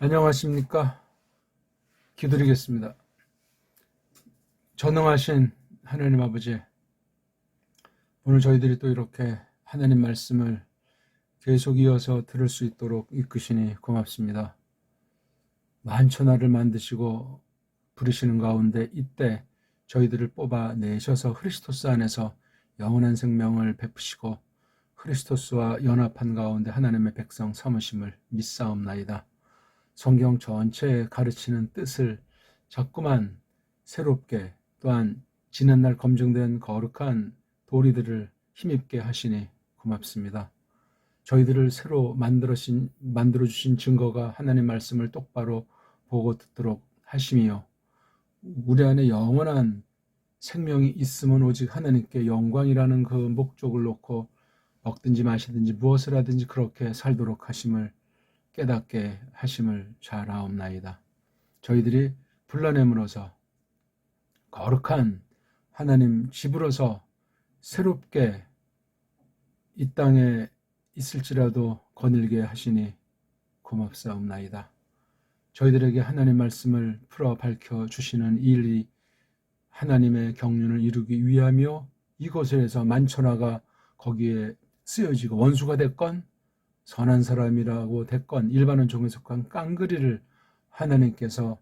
안녕하십니까? 기도드리겠습니다. 전능하신 하나님 아버지, 오늘 저희들이 또 이렇게 하나님 말씀을 계속 이어서 들을 수 있도록 이끄시니 고맙습니다. 만천하를 만드시고 부르시는 가운데 이때 저희들을 뽑아내셔서 크리스토스 안에서 영원한 생명을 베푸시고 크리스토스와 연합한 가운데 하나님의 백성 삼으심을 믿사옵나이다. 성경 전체에 가르치는 뜻을 자꾸만 새롭게 또한 지난날 검증된 거룩한 도리들을 힘입게 하시니 고맙습니다. 저희들을 새로 만들어주신 증거가 하나님 말씀을 똑바로 보고 듣도록 하심이요. 우리 안에 영원한 생명이 있으면 오직 하나님께 영광이라는 그 목적을 놓고 먹든지 마시든지 무엇을 하든지 그렇게 살도록 하심을 깨닫게 하심을 잘하옵나이다. 저희들이 불러냄으로써 거룩한 하나님 집으로서 새롭게 이 땅에 있을지라도 거닐게 하시니 고맙사옵나이다. 저희들에게 하나님 말씀을 풀어 밝혀주시는 이 일이 하나님의 경륜을 이루기 위하며 이곳에서 만천하가 거기에 쓰여지고 원수가 됐건 선한 사람이라고 됐건 일반은 종에 속한 깡그리를 하나님께서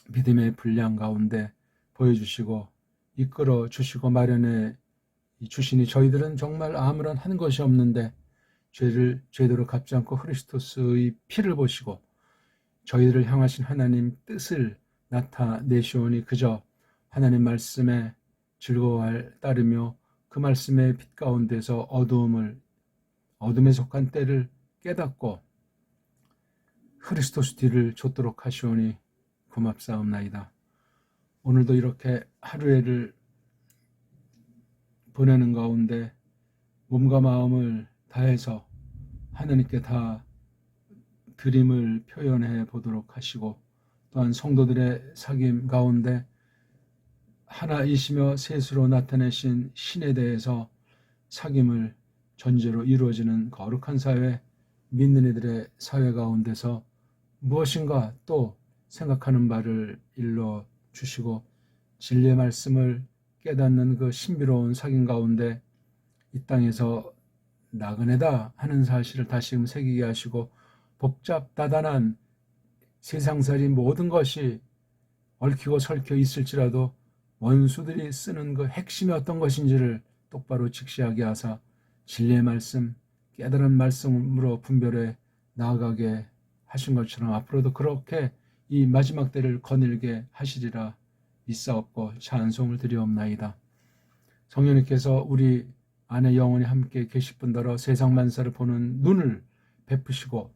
믿음의 분량 가운데 보여주시고 이끌어 주시고 마련해 주시니 저희들은 정말 아무런 한 것이 없는데 죄를 죄대로 갚지 않고 크리스토스의 피를 보시고 저희들을 향하신 하나님 뜻을 나타내시오니 그저 하나님 말씀에 즐거워할 따르며 그 말씀의 빛 가운데서 어둠에 속한 때를 깨닫고 크리스토스 뒤를 좇도록 하시오니 고맙사옵나이다. 오늘도 이렇게 하루를 보내는 가운데 몸과 마음을 다해서 하나님께 다 드림을 표현해 보도록 하시고 또한 성도들의 사귐 가운데 하나이시며 셋으로 나타내신 신에 대해서 사귐을 전제로 이루어지는 거룩한 사회, 믿는 이들의 사회 가운데서 무엇인가 또 생각하는 바를 일러 주시고 진리의 말씀을 깨닫는 그 신비로운 사귐 가운데 이 땅에서 나그네다 하는 사실을 다시금 새기게 하시고 복잡다단한 세상살이 모든 것이 얽히고 설켜 있을지라도 원수들이 쓰는 그 핵심이 어떤 것인지를 똑바로 직시하게 하사 진리의 말씀, 깨달은 말씀으로 분별해 나아가게 하신 것처럼 앞으로도 그렇게 이 마지막 때를 거닐게 하시리라 믿사옵고 찬송을 드리옵나이다. 성령님께서 우리 안에 영원히 함께 계실 뿐더러 세상 만사를 보는 눈을 베푸시고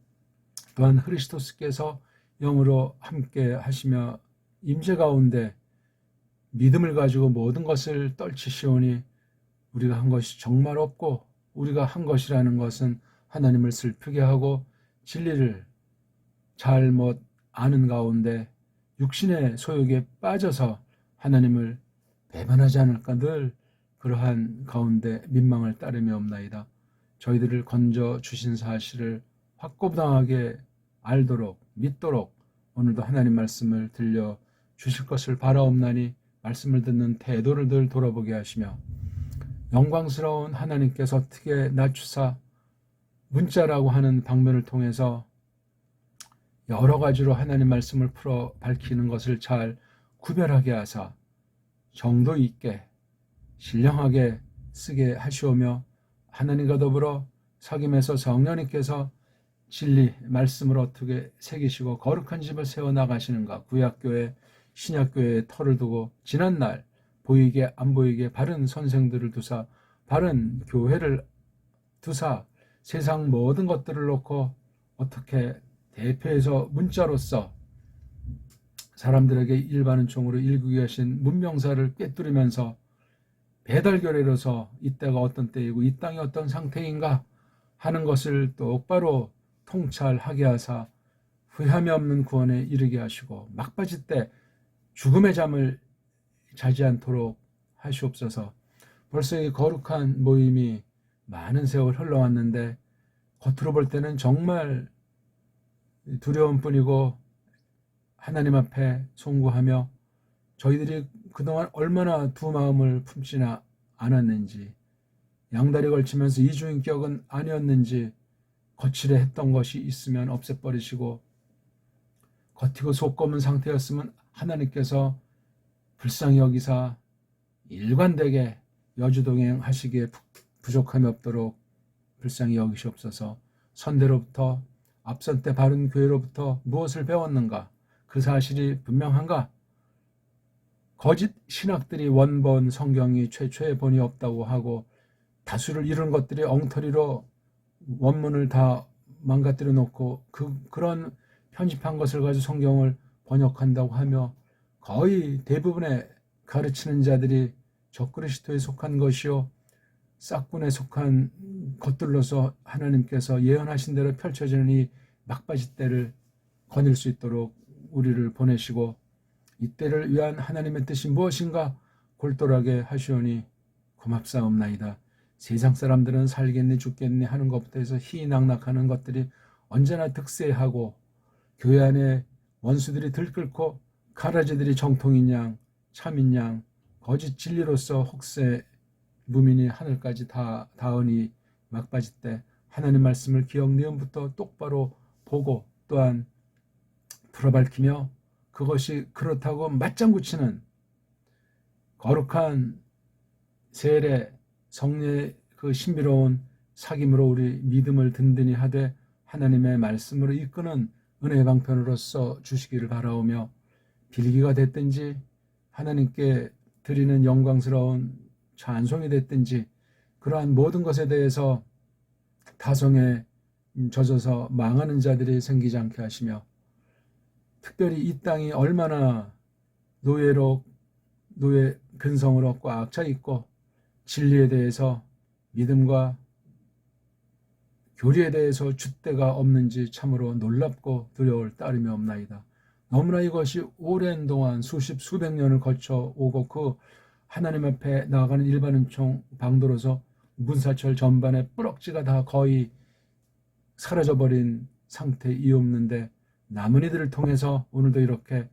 또한 크리스토스께서 영으로 함께 하시며 임재 가운데 믿음을 가지고 모든 것을 떨치시오니 우리가 한 것이 정말 없고 우리가 한 것이라는 것은 하나님을 슬프게 하고 진리를 잘못 아는 가운데 육신의 소욕에 빠져서 하나님을 배반하지 않을까 늘 그러한 가운데 민망을 따르며 없나이다. 저희들을 건져 주신 사실을 확고부당하게 알도록 믿도록 오늘도 하나님 말씀을 들려 주실 것을 바라옵나니 말씀을 듣는 태도를 늘 돌아보게 하시며 영광스러운 하나님께서 어떻게 낮추사 문자라고 하는 방면을 통해서 여러 가지로 하나님 말씀을 풀어 밝히는 것을 잘 구별하게 하사 정도 있게 신령하게 쓰게 하시오며 하나님과 더불어 사귐에서 성령님께서 진리 말씀을 어떻게 새기시고 거룩한 집을 세워나가시는가 구약교회 신약교회에 터를 두고 지난날 보이게 안 보이게 바른 선생들을 두사 바른 교회를 두사 세상 모든 것들을 놓고 어떻게 대표해서 문자로서 사람들에게 일반은 총으로 일구게 하신 문명사를 꿰뚫으면서 배달교례로서 이때가 어떤 때이고 이 땅이 어떤 상태인가 하는 것을 똑바로 통찰하게 하사 후회함이 없는 구원에 이르게 하시고 막바지 때 죽음의 잠을 자지 않도록 하시옵소서. 벌써 이 거룩한 모임이 많은 세월 흘러왔는데 겉으로 볼 때는 정말 두려움뿐이고 하나님 앞에 송구하며 저희들이 그동안 얼마나 두 마음을 품지나 않았는지, 양다리 걸치면서 이중인격은 아니었는지 거칠어 했던 것이 있으면 없애버리시고, 겉이고 속 검은 상태였으면 하나님께서 불쌍히 여기사 일관되게 여주동행하시기에 부족함이 없도록 불쌍히 여기시옵소서. 선대로부터 앞선 때 바른 교회로부터 무엇을 배웠는가? 그 사실이 분명한가? 거짓 신학들이 원본 성경이 최초의 본이 없다고 하고 다수를 이룬 것들이 엉터리로 원문을 다 망가뜨려 놓고 그런 편집한 것을 가지고 성경을 번역한다고 하며, 거의 대부분의 가르치는 자들이 적그리스도에 속한 것이요 싹군에 속한 것들로서 하나님께서 예언하신 대로 펼쳐지는 이 막바지 때를 거닐 수 있도록 우리를 보내시고, 이 때를 위한 하나님의 뜻이 무엇인가 골똘하게 하시오니 고맙사옵나이다. 세상 사람들은 살겠니 죽겠니 하는 것부터 해서 희낙낙하는 것들이 언제나 득세하고, 교회 안에 원수들이 들끓고 가라지들이 정통인 양 참인 양 거짓 진리로서 혹세 무민이 하늘까지 다 닿으니 막바지 때 하나님 말씀을 기억 니은부터 똑바로 보고 또한 풀어밝히며 그것이 그렇다고 맞장구치는 거룩한 세례 성례의 그 신비로운 사귐으로 우리 믿음을 든든히 하되 하나님의 말씀으로 이끄는 은혜의 방편으로서 주시기를 바라오며, 빌기가 됐든지 하나님께 드리는 영광스러운 찬송이 됐든지 그러한 모든 것에 대해서 타성에 젖어서 망하는 자들이 생기지 않게 하시며, 특별히 이 땅이 얼마나 노예 근성으로 꽉 차 있고 진리에 대해서 믿음과 교리에 대해서 줏대가 없는지 참으로 놀랍고 두려울 따름이 없나이다. 너무나 이것이 오랜 동안 수백 년을 거쳐 오고 그 하나님 앞에 나아가는 일반인총 방도로서 문사철 전반에 뿌럭지가 다 거의 사라져버린 상태이옵는데, 남은 이들을 통해서 오늘도 이렇게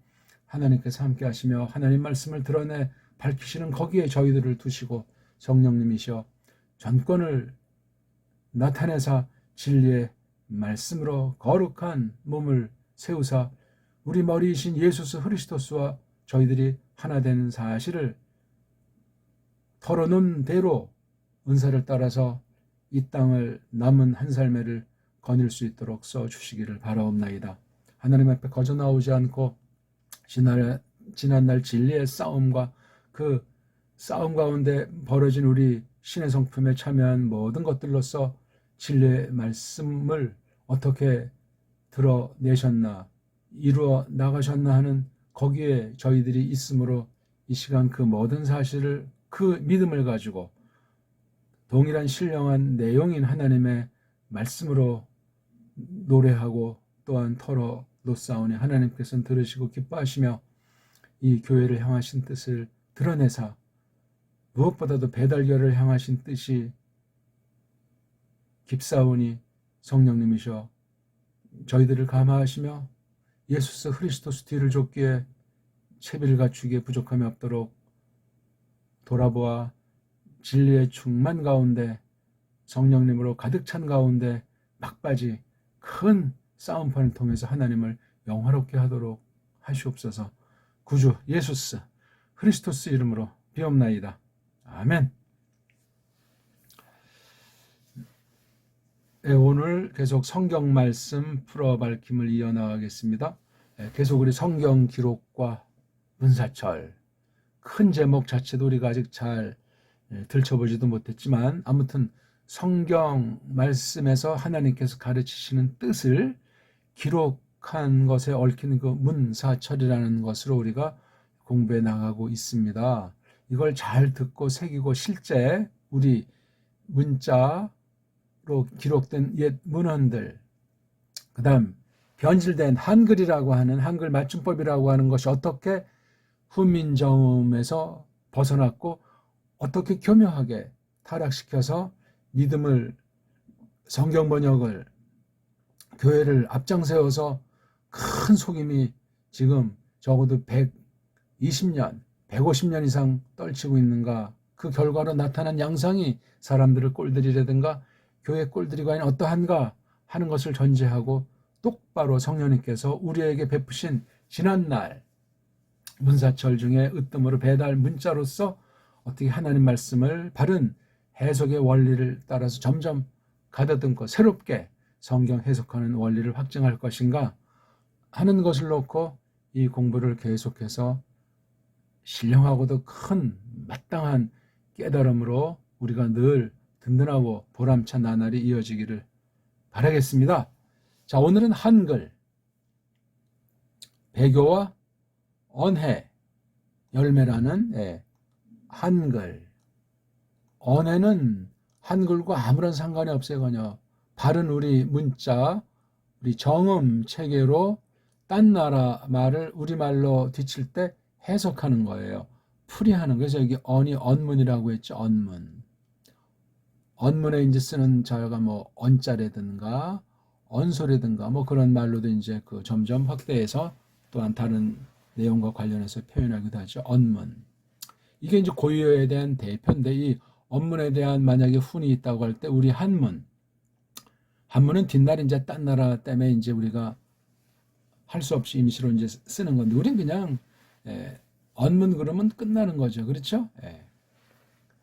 하나님께서 함께 하시며 하나님 말씀을 드러내 밝히시는 거기에 저희들을 두시고 성령님이시여 전권을 나타내사 진리의 말씀으로 거룩한 몸을 세우사 우리 머리이신 예수 그리스도와 저희들이 하나 되는 사실을 털어놓은 대로 은사를 따라서 이 땅을 남은 한 삶을 거닐 수 있도록 써주시기를 바라옵나이다. 하나님 앞에 거저 나오지 않고 지난날 진리의 싸움과 그 싸움 가운데 벌어진 우리 신의 성품에 참여한 모든 것들로서 진리의 말씀을 어떻게 드러내셨나 이루어 나가셨나 하는 거기에 저희들이 있으므로 이 시간 그 모든 사실을 그 믿음을 가지고 동일한 신령한 내용인 하나님의 말씀으로 노래하고 또한 털어 놓사오니 하나님께서는 들으시고 기뻐하시며 이 교회를 향하신 뜻을 드러내사 무엇보다도 배달결을 향하신 뜻이 깊사오니 성령님이셔 저희들을 감화하시며 예수 그리스도스 뒤를 쫓기에 채비를 갖추기에 부족함이 없도록 돌아보아 진리의 충만 가운데 성령님으로 가득 찬 가운데 막바지 큰 싸움판을 통해서 하나님을 영화롭게 하도록 하시옵소서. 구주 예수 그리스도스 이름으로 비옵나이다. 아멘. 네, 오늘 계속 성경 말씀 풀어 밝힘을 이어나가겠습니다. 계속 우리 성경 기록과 문사철 큰 제목 자체도 우리가 아직 잘 들춰보지도 못했지만 아무튼 성경 말씀에서 하나님께서 가르치시는 뜻을 기록한 것에 얽힌 그 문사철이라는 것으로 우리가 공부해 나가고 있습니다. 이걸 잘 듣고 새기고 실제 우리 문자로 기록된 옛 문헌들, 그 다음 변질된 한글이라고 하는 한글 맞춤법이라고 하는 것이 어떻게 훈민정음에서 벗어났고 어떻게 교묘하게 타락시켜서 믿음을 성경 번역을 교회를 앞장세워서 큰 속임이 지금 적어도 120년, 150년 이상 떨치고 있는가? 그 결과로 나타난 양상이 사람들의 꼴들이라든가 교회 꼴들이 과연 어떠한가 하는 것을 전제하고 똑바로 성령님께서 우리에게 베푸신 지난날 문사철 중에 으뜸으로 배달 문자로서 어떻게 하나님 말씀을 바른 해석의 원리를 따라서 점점 가다듬고 새롭게 성경 해석하는 원리를 확증할 것인가 하는 것을 놓고 이 공부를 계속해서 신령하고도 큰 마땅한 깨달음으로 우리가 늘 든든하고 보람찬 나날이 이어지기를 바라겠습니다. 자, 오늘은 한글, 배교와 언해, 열매라는 한글. 언해는 한글과 아무런 상관이 없어요. 그냥 바른 우리 문자, 우리 정음 체계로 딴 나라 말을 우리말로 뒤칠 때 해석하는 거예요. 풀이하는. 그래서 여기 언이 언문이라고 했죠. 언문. 언문에 이제 쓰는 자가 뭐 언자라든가 언소라든가 뭐 그런 말로도 이제 그 점점 확대해서 또한 다른 내용과 관련해서 표현하기도 하죠. 언문. 이게 이제 고유어에 대한 대표인데 이 언문에 대한 만약에 훈이 있다고 할 때 우리 한문. 한문은 뒷날 이제 딴 나라 때문에 이제 우리가 할 수 없이 임시로 이제 쓰는 건데 우린 그냥 언문 그러면 끝나는 거죠. 그렇죠?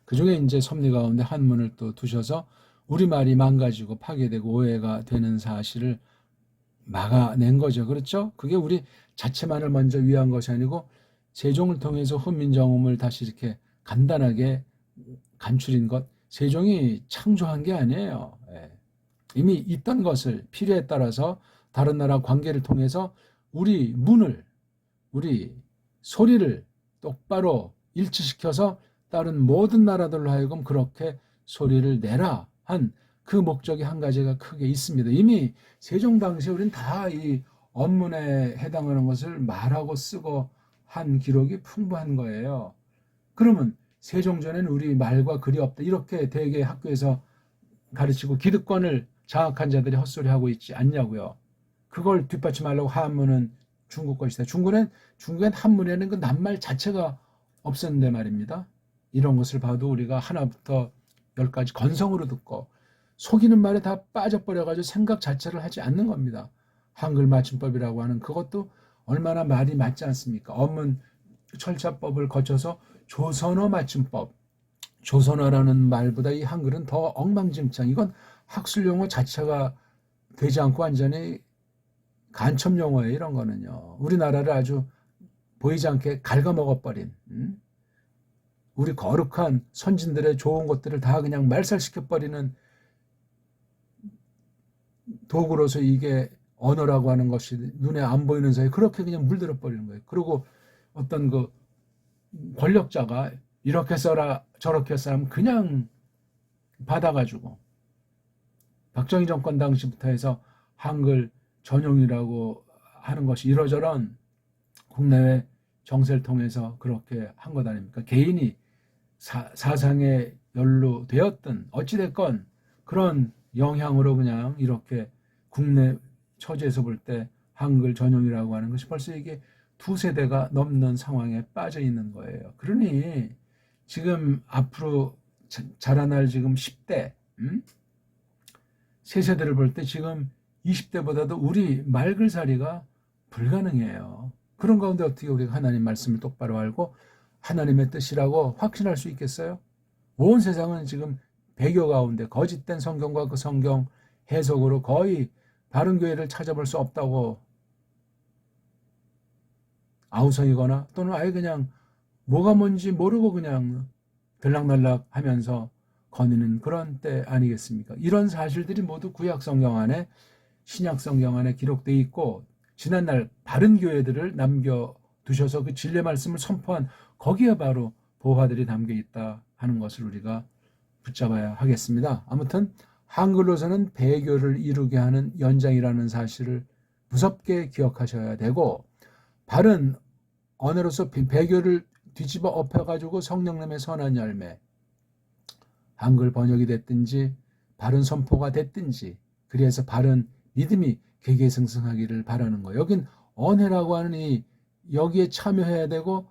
그 중에 이제 섭리 가운데 한문을 또 두셔서 우리말이 망가지고 파괴되고 오해가 되는 사실을 막아낸 거죠. 그렇죠? 그게 우리 자체만을 먼저 위한 것이 아니고 세종을 통해서 훈민정음을 다시 이렇게 간단하게 간추린 것. 세종이 창조한 게 아니에요. 이미 있던 것을 필요에 따라서 다른 나라 관계를 통해서 우리 문을, 우리 소리를 똑바로 일치시켜서 다른 모든 나라들로 하여금 그렇게 소리를 내라 한 그 목적이 한 가지가 크게 있습니다. 이미 세종 당시에 우리는 다 이 언문에 해당하는 것을 말하고 쓰고 한 기록이 풍부한 거예요. 그러면 세종전에는 우리 말과 글이 없다. 이렇게 대개 학교에서 가르치고 기득권을 장악한 자들이 헛소리하고 있지 않냐고요. 그걸 뒷받침하려고 한문은 중국 것이다. 중국엔 한문에는 그 낱말 자체가 없었는데 말입니다. 이런 것을 봐도 우리가 하나부터 열까지 건성으로 듣고 속이는 말에 다 빠져버려가지고 생각 자체를 하지 않는 겁니다. 한글 맞춤법이라고 하는 그것도 얼마나 말이 맞지 않습니까? 언문 철자법을 거쳐서 조선어 맞춤법. 조선어라는 말보다 이 한글은 더 엉망진창. 이건 학술 용어 자체가 되지 않고 완전히 간첩 용어예요. 이런 거는요. 우리나라를 아주 보이지 않게 갉아먹어버린 우리 거룩한 선진들의 좋은 것들을 다 그냥 말살시켜버리는 도구로서 이게 언어라고 하는 것이 눈에 안 보이는 사이에 그렇게 그냥 물들어 버리는 거예요. 그리고 어떤 그 권력자가 이렇게 써라 저렇게 써라 하면 그냥 받아가지고 박정희 정권 당시부터 해서 한글 전용이라고 하는 것이 이러저런 국내외 정세를 통해서 그렇게 한 것 아닙니까? 개인이 사상에 연루되었든 어찌됐건 그런 영향으로 그냥 이렇게 국내 처지에서 볼 때 한글 전용이라고 하는 것이 벌써 이게 두세 대가 넘는 상황에 빠져 있는 거예요. 그러니 지금 앞으로 자라날 지금 10대 세세대를 볼 때 지금 20대보다도 우리 말글살이가 불가능해요. 그런 가운데 어떻게 우리가 하나님 말씀을 똑바로 알고 하나님의 뜻이라고 확신할 수 있겠어요? 온 세상은 지금 배교 가운데 거짓된 성경과 그 성경 해석으로 거의 바른 교회를 찾아볼 수 없다고 아우성이거나 또는 아예 그냥 뭐가 뭔지 모르고 그냥 들락날락 하면서 거니는 그런 때 아니겠습니까? 이런 사실들이 모두 구약 성경 안에 신약 성경 안에 기록되어 있고 지난날 바른 교회들을 남겨두셔서 그 진리의 말씀을 선포한 거기에 바로 보화들이 담겨 있다 하는 것을 우리가 붙잡아야 하겠습니다. 아무튼 한글로서는 배교를 이루게 하는 연장이라는 사실을 무섭게 기억하셔야 되고 바른 언어로서 배교를 뒤집어 엎어가지고 성령님의 선한 열매 한글 번역이 됐든지 바른 선포가 됐든지 그래서 바른 믿음이 계계승승하기를 바라는 거예요. 여긴 언해라고 하는 여기에 참여해야 되고,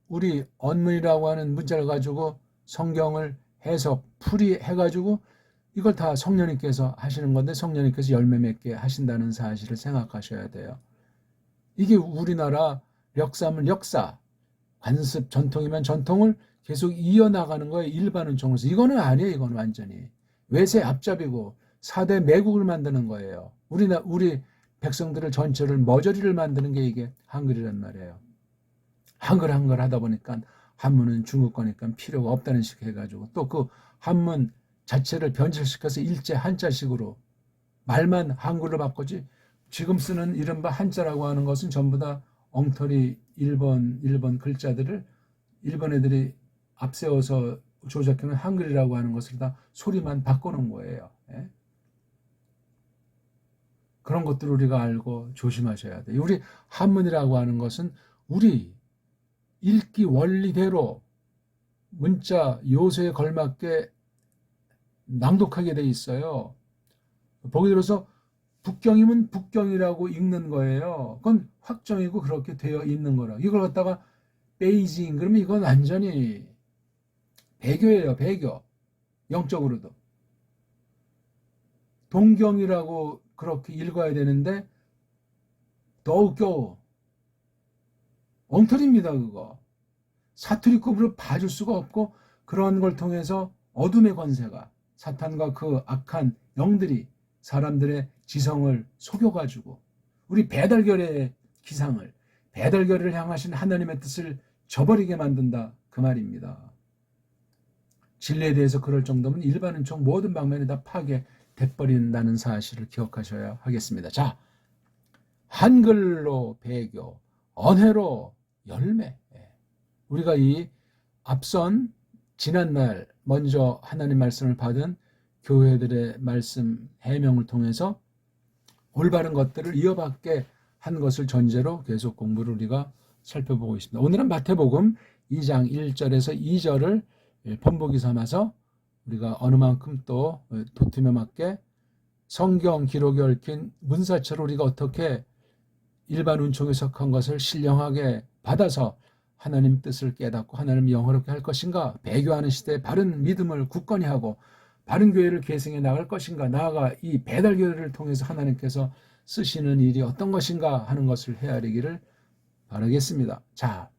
우리 언문이라고 하는 문자를 가지고 성경을 해석, 풀이해가지고 이걸 다 성령님께서 하시는 건데, 성령님께서 열매 맺게 하신다는 사실을 생각하셔야 돼요. 이게 우리나라 역사면 역사, 관습, 전통이면 전통을 계속 이어나가는 거예요. 일반은 종에서. 이거는 아니에요. 이건 완전히 외세 앞잡이고 4대 매국을 만드는 거예요. 우리 백성들을 전체를 머저리를 만드는 게 이게 한글이란 말이에요. 한글 하다 보니까 한문은 중국 거니까 필요가 없다는 식 해가지고, 또 그 한문 자체를 변질시켜서 일제 한자식으로 말만 한글로 바꾸지, 지금 쓰는 이른바 한자라고 하는 것은 전부 다 엉터리 일본 글자들을 일본 애들이 앞세워서 조작해놓은 한글이라고 하는 것을 다 소리만 바꿔놓은 거예요. 예? 그런 것들을 우리가 알고 조심하셔야 돼요. 우리 한문이라고 하는 것은 우리 읽기 원리대로 문자 요소에 걸맞게 낭독하게 돼 있어요. 보기 들어서 북경이면 북경이라고 읽는 거예요. 그건 확정이고 그렇게 되어 있는 거라. 이걸 갖다가 베이징 그러면 이건 완전히 배교예요. 배교. 영적으로도. 동경이라고 그렇게 읽어야 되는데 더욱겨 엉터리입니다. 그거. 사투리급으로 봐줄 수가 없고, 그런 걸 통해서 어둠의 권세가, 사탄과 그 악한 영들이 사람들의 지성을 속여가지고 우리 배달결의 기상을, 배달결을 향하신 하나님의 뜻을 저버리게 만든다, 그 말입니다. 진리에 대해서 그럴 정도면 일반은 총 모든 방면에 다 파괴돼버린다는 사실을 기억하셔야 하겠습니다. 자, 한글로 배교, 언해로 열매. 우리가 이 앞선 지난날 먼저 하나님 말씀을 받은 교회들의 말씀 해명을 통해서 올바른 것들을 이어받게 한 것을 전제로 계속 공부를 우리가 살펴보고 있습니다. 오늘은 마태복음 2장 1절에서 2절을 본보기 삼아서 우리가 어느 만큼 또 도톰에 맞게 성경 기록에 얽힌 문사처럼 우리가 어떻게 일반 운총에 속한 것을 신령하게 받아서 하나님 뜻을 깨닫고 하나님 영화롭게 할 것인가, 배교하는 시대에 바른 믿음을 굳건히 하고 바른 교회를 계승해 나갈 것인가, 나아가 이 배달교회를 통해서 하나님께서 쓰시는 일이 어떤 것인가 하는 것을 헤아리기를 바라겠습니다. 자,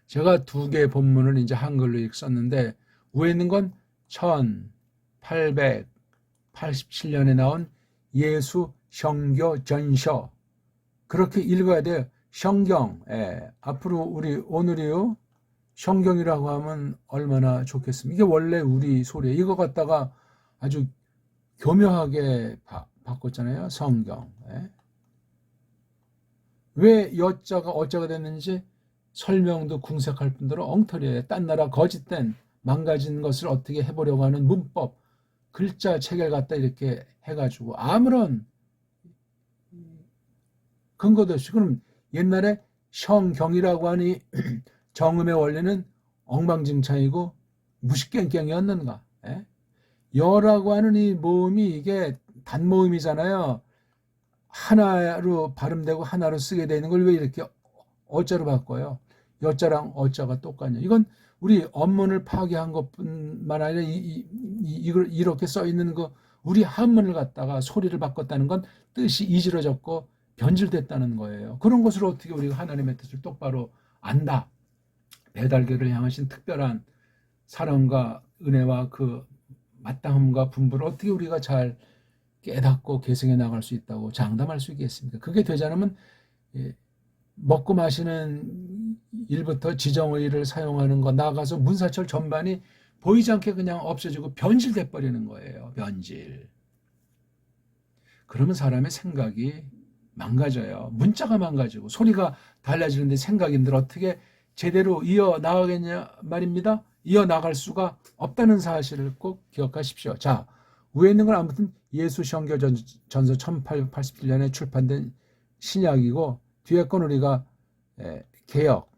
제가 두 개의 본문을 이제 한글로 썼는데, 위에 있는 건 1887년에 나온 예수 성교 전서, 그렇게 읽어야 돼요. 성경. 앞으로 우리 오늘이요 성경이라고 하면 얼마나 좋겠습니까? 이게 원래 우리 소리예요. 이거 갖다가 아주 교묘하게 바꿨잖아요. 성경. 왜 여자가 어자가 됐는지 설명도 궁색할 뿐더러 엉터리예요. 딴 나라 거짓된 망가진 것을 어떻게 해보려고 하는 문법, 글자 체계를 갖다 이렇게 해가지고 아무런 근거도 없이, 그럼 옛날에 성경이라고 하니 정음의 원리는 엉망진창이고 무식깽깽이었는가? 여라고 하는 이 모음이 이게 단모음이잖아요. 하나로 발음되고 하나로 쓰게 되는 걸 왜 이렇게 어자로 바꿔요? 여자랑 어자가 똑같냐? 이건 우리 언문을 파괴한 것뿐만 아니라 이걸 이렇게 써 있는 거, 우리 한문을 갖다가 소리를 바꿨다는 건 뜻이 이지러졌고 변질됐다는 거예요. 그런 것을 어떻게 우리가 하나님의 뜻을 똑바로 안다? 배달교를 향하신 특별한 사랑과 은혜와 그 마땅함과 분부를 어떻게 우리가 잘 깨닫고 계승해 나갈 수 있다고 장담할 수 있겠습니까? 그게 되지 않으면 먹고 마시는 일부터 지정의를 사용하는 거, 나가서 문사철 전반이 보이지 않게 그냥 없어지고 변질돼 버리는 거예요. 변질. 그러면 사람의 생각이 망가져요. 문자가 망가지고 소리가 달라지는데 생각인들 어떻게 제대로 이어나가겠냐 말입니다. 이어나갈 수가 없다는 사실을 꼭 기억하십시오. 자, 위에 있는 건 아무튼 예수 성교 전서 1887년에 출판된 신약이고, 뒤에 건 우리가 개역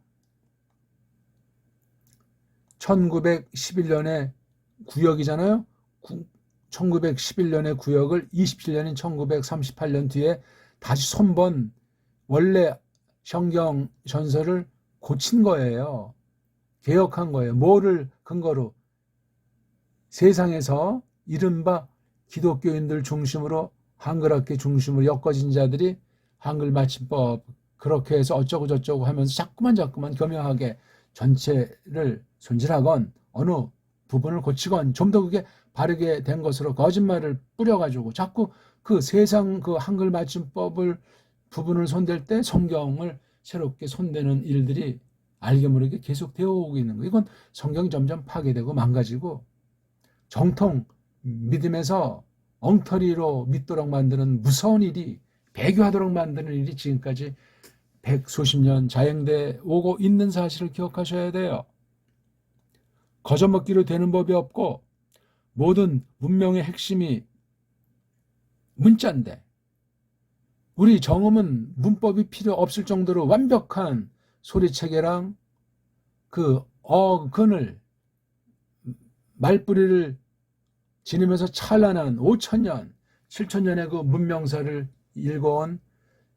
1911년에 구역이잖아요. 1911년의 구역을 27년인 1938년 뒤에 다시 손본 원래 성경 전설을 고친 거예요. 개혁한 거예요. 뭐를 근거로? 세상에서 이른바 기독교인들 중심으로 한글학계 중심으로 엮어진 자들이 한글 맞춤법 그렇게 해서 어쩌고 저쩌고 하면서 자꾸만 교묘하게 전체를 손질하건 어느 부분을 고치건 좀 더 그게 바르게 된 것으로 거짓말을 뿌려가지고 자꾸 그 세상 그 한글 맞춤법을 부분을 손댈 때 성경을 새롭게 손대는 일들이 알게 모르게 계속 되어 오고 있는 거예요. 이건 성경이 점점 파괴되고 망가지고 정통 믿음에서 엉터리로 믿도록 만드는 무서운 일이 배교하도록 만드는 일이 지금까지 백수십 년 자행돼 오고 있는 사실을 기억하셔야 돼요. 거저먹기로 되는 법이 없고 모든 문명의 핵심이 문자인데 우리 정음은 문법이 필요 없을 정도로 완벽한 소리체계랑 그 어근을 말뿌리를 지니면서 찬란한 5,000년, 7,000년의 그 문명사를 읽어온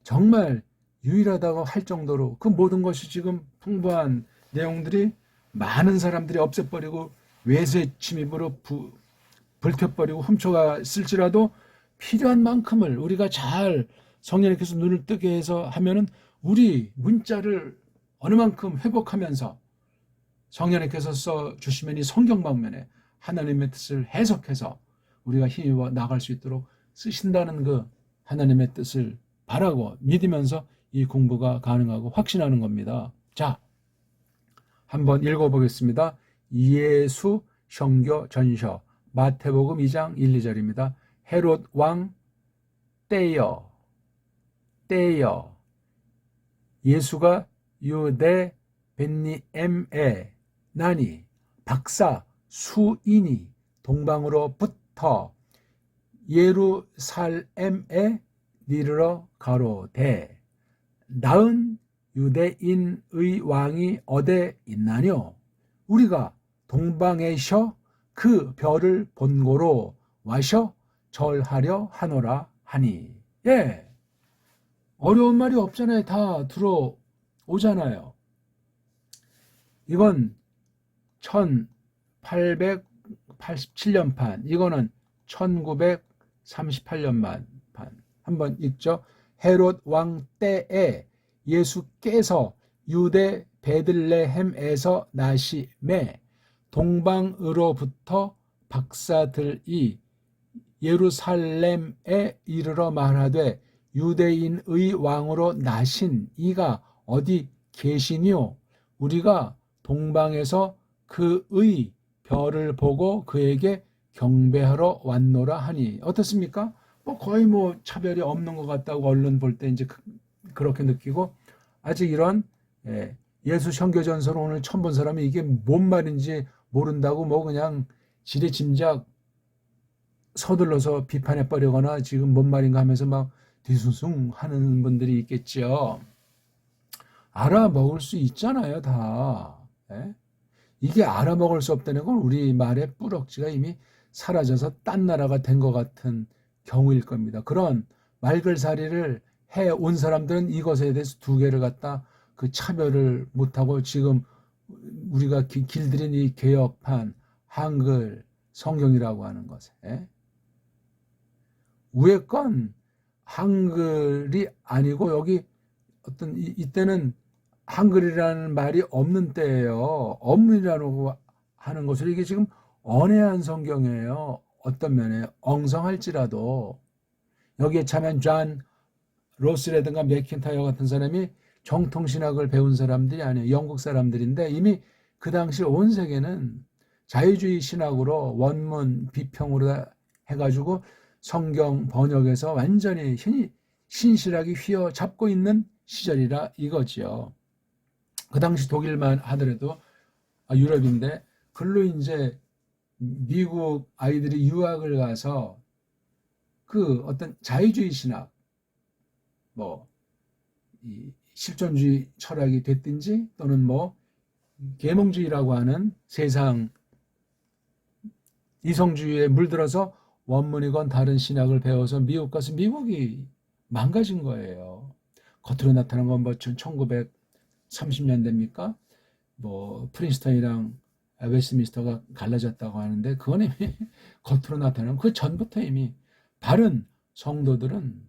정말 유일하다고 할 정도로 그 모든 것이 지금 풍부한 내용들이 많은 사람들이 없애버리고 외세 침입으로 불켜버리고 훔쳐갔을지라도 필요한 만큼을 우리가 잘 성령님께서 눈을 뜨게 해서 하면은 우리 문자를 어느 만큼 회복하면서 성령님께서 써주시면 이 성경 방면에 하나님의 뜻을 해석해서 우리가 힘입어 나갈 수 있도록 쓰신다는 그 하나님의 뜻을 바라고 믿으면서 이 공부가 가능하고 확신하는 겁니다. 자, 한번 읽어보겠습니다. 예수 성교 전서 마태복음 2장 1, 2절입니다. 헤롯 왕 때여 예수가 유대 벳니엠에 나니 박사 수인이 동방으로부터 예루살렘에 이르러 가로되 나은 유대인의 왕이 어디 있나뇨? 우리가 동방에서 그 별을 본고로 와서 절하려 하노라 하니. 예, 어려운 말이 없잖아요. 다 들어오잖아요. 이건 1887년판, 이거는 1938년판. 한번 읽죠. 헤롯 왕 때에 예수께서 유대 베들레헴에서 나시매 동방으로부터 박사들이 예루살렘에 이르러 말하되 유대인의 왕으로 나신 이가 어디 계시니요? 우리가 동방에서 그의 별을 보고 그에게 경배하러 왔노라 하니. 어떻습니까? 거의 차별이 없는 것 같다고 언론 볼 때 이제 그렇게 느끼고, 아직 이런 예수 성교전서를 오늘 처음 본 사람이 이게 뭔 말인지 모른다고 그냥 지레짐작 서둘러서 비판해 버리거나 지금 뭔 말인가 하면서 막 뒤숭숭 하는 분들이 있겠죠. 알아먹을 수 있잖아요, 다. 이게 알아먹을 수 없다는 건 우리 말의 뿌럭지가 이미 사라져서 딴 나라가 된 것 같은 경우일 겁니다. 그런 말글살이를 해온 사람들은 이것에 대해서 두 개를 갖다 그 차별을 못하고 지금 우리가 길들인 이 개혁판 한글 성경이라고 하는 것에 위에 건 한글이 아니고 여기 어떤 이때는 한글이라는 말이 없는 때예요. 어문이라고 하는 것을 이게 지금 언해한 성경이에요. 어떤 면에 엉성할지라도 여기에 참여한 존 로스라든가 맥킨타이어 같은 사람이 정통신학을 배운 사람들이 아니에요. 영국 사람들인데 이미 그 당시 온 세계는 자유주의 신학으로 원문 비평으로 해가지고 성경 번역에서 완전히 신실하게 휘어잡고 있는 시절이라 이거지요. 그 당시 독일만 하더라도 유럽인데 글로 이제 미국 아이들이 유학을 가서 그 어떤 자유주의 신학 이 실존주의 철학이 됐든지 또는 계몽주의라고 하는 세상 이성주의에 물들어서 원문이건 다른 신학을 배워서 미국 가서 미국이 망가진 거예요. 겉으로 나타난 건 뭐 1930년대입니까? 뭐 프린스턴이랑 웨스트민스터가 갈라졌다고 하는데 그건 이미 겉으로 나타나는 그 전부터 이미 바른 성도들은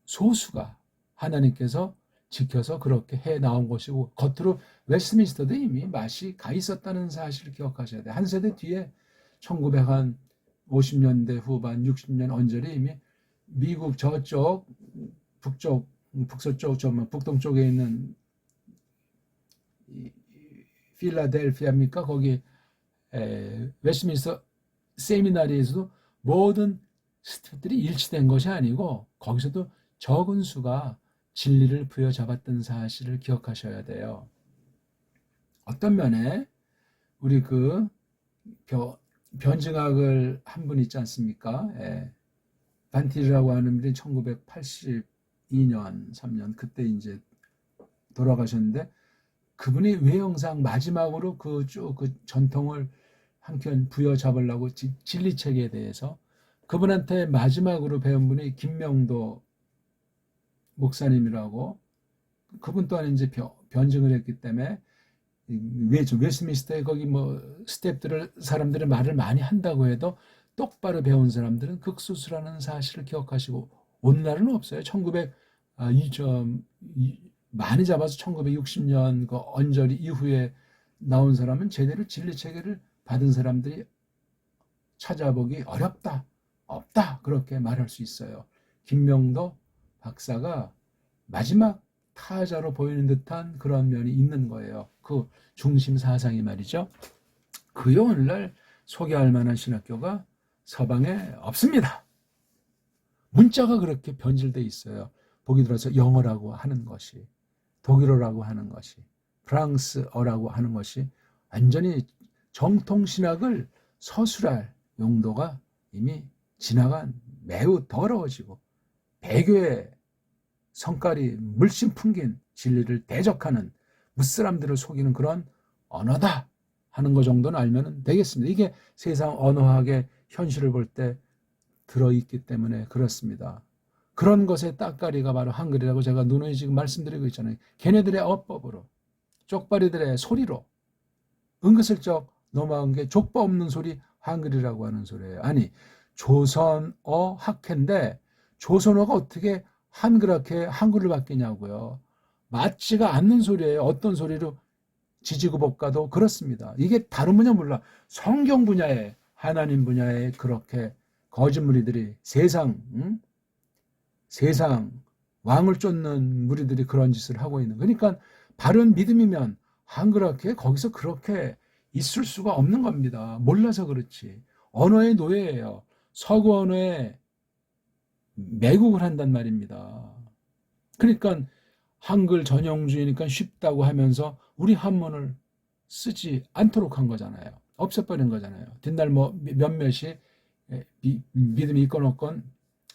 소수가 하나님께서 지켜서 그렇게 해 나온 것이고 겉으로 웨스트민스터도 이미 맛이 가 있었다는 사실을 기억하셔야 돼요. 한 세대 뒤에 1950년대 후반 60년 언저리 이미 미국 저쪽 북쪽 북서쪽 북동쪽에 있는 필라델피아입니까? 거기 웨스트민스터 세미나리에서도 모든 스태프들이 일치된 것이 아니고 거기서도 적은 수가 진리를 부여잡았던 사실을 기억하셔야 돼요. 어떤 면에 우리 그 변증학을 한 분 있지 않습니까? 반티르라고 하는 분이 1982년, 3년 그때 이제 돌아가셨는데 그분이 외형상 마지막으로 그 전통을 한편 부여잡으려고 진리체계에 대해서 그분한테 마지막으로 배운 분이 김명도 목사님이라고 그분 또한 이제 변증을 했기 때문에 웨스트민스터에 거기 뭐 사람들의 말을 많이 한다고 해도 똑바로 배운 사람들은 극소수라는 사실을 기억하시고 오늘날은 없어요. 많이 잡아서 1960년 그 언저리 이후에 나온 사람은 제대로 진리체계를 받은 사람들이 찾아보기 어렵다, 없다 그렇게 말할 수 있어요. 김명도 박사가 마지막 타자로 보이는 듯한 그런 면이 있는 거예요. 그 중심 사상이 말이죠. 그게 오늘날 소개할 만한 신학교가 서방에 없습니다. 문자가 그렇게 변질돼 있어요. 보기 들어서 영어라고 하는 것이, 독일어라고 하는 것이, 프랑스어라고 하는 것이 완전히 정통신학을 서술할 용도가 이미 지나간 매우 더러워지고 배교의 성깔이 물씬 풍긴 진리를 대적하는 무사람들을 속이는 그런 언어다 하는 것 정도는 알면 되겠습니다. 이게 세상 언어학의 현실을 볼 때 들어있기 때문에 그렇습니다. 그런 것의 따까리가 바로 한글이라고 제가 누누이 지금 말씀드리고 있잖아요. 걔네들의 어법으로 쪽발이들의 소리로 은근슬쩍 넘어간 게 족보 없는 소리 한글이라고 하는 소리예요. 아니 조선어 학회인데 조선어가 어떻게 한글학회 한글을 바뀌냐고요. 맞지가 않는 소리예요. 어떤 소리로 지지구복가도 그렇습니다. 이게 다른 분야 몰라. 성경 분야에 하나님 분야에 그렇게 거짓 무리들이 세상 왕을 쫓는 무리들이 그런 짓을 하고 있는. 그러니까 바른 믿음이면 한글학회 거기서 그렇게 있을 수가 없는 겁니다. 몰라서 그렇지. 언어의 노예예요. 서구 언어에 매국을 한단 말입니다. 그러니까 한글 전형주의니까 쉽다고 하면서 우리 한문을 쓰지 않도록 한 거잖아요. 없애버린 거잖아요. 뒷날 뭐 몇몇이 믿음이 있건 없건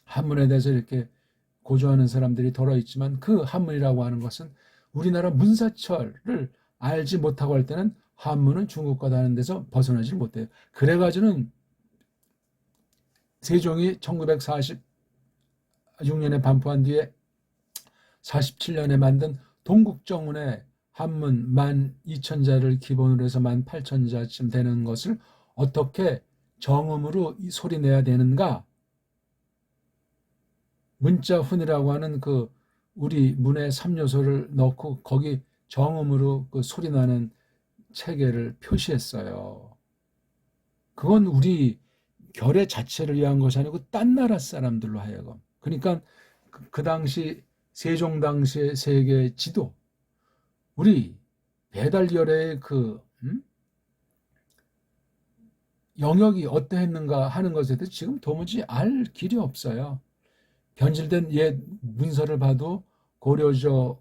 한문에 대해서 이렇게 고조하는 사람들이 덜어 있지만 그 한문이라고 하는 것은 우리나라 문사철을 알지 못하고 할 때는 한문은 중국과 다른 데서 벗어나지 못해요. 그래가지고는 세종이 1946년에 반포한 뒤에 47년에 만든 동국정운의 한문 12,000자를 기본으로 해서 18,000자쯤 되는 것을 어떻게 정음으로 소리내야 되는가? 문자훈이라고 하는 그 우리 문의 3요소를 넣고 거기 정음으로 그 소리나는 체계를 표시했어요. 그건 우리 결의 자체를 위한 것이 아니고 딴 나라 사람들로 하여금. 그러니까 그 당시 세종 당시의 세계 지도, 우리 배달열의 그 영역이 어떠했는가 하는 것에 대해서 지금 도무지 알 길이 없어요. 변질된 옛 문서를 봐도 고려저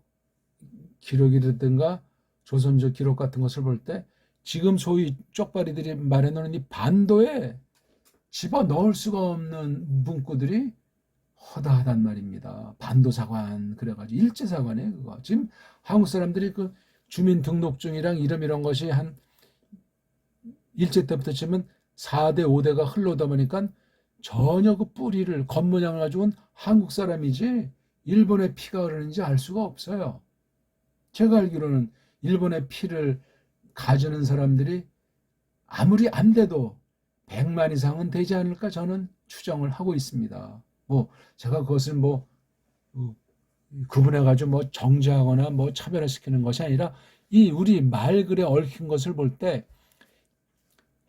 기록이라든가 조선저 기록 같은 것을 볼 때 지금 소위 쪽발이들이 말해놓은 이 반도에 집어넣을 수가 없는 문구들이 허다하단 말입니다. 반도사관 그래가지고 일제사관이에요. 그거 지금 한국 사람들이 그 주민등록증이랑 이름 이런 것이 한 일제 때부터 치면 4대 5대가 흘러다 보니까 전혀 그 뿌리를 겉모양을 가지고는 한국 사람이지 일본의 피가 흐르는지 알 수가 없어요. 제가 알기로는 일본의 피를 가지는 사람들이 아무리 안 돼도 100만 이상은 되지 않을까 저는 추정을 하고 있습니다. 뭐 제가 그것을 뭐 구분해가지고 뭐 정죄하거나 뭐 차별화시키는 것이 아니라 이 우리 말글에 얽힌 것을 볼 때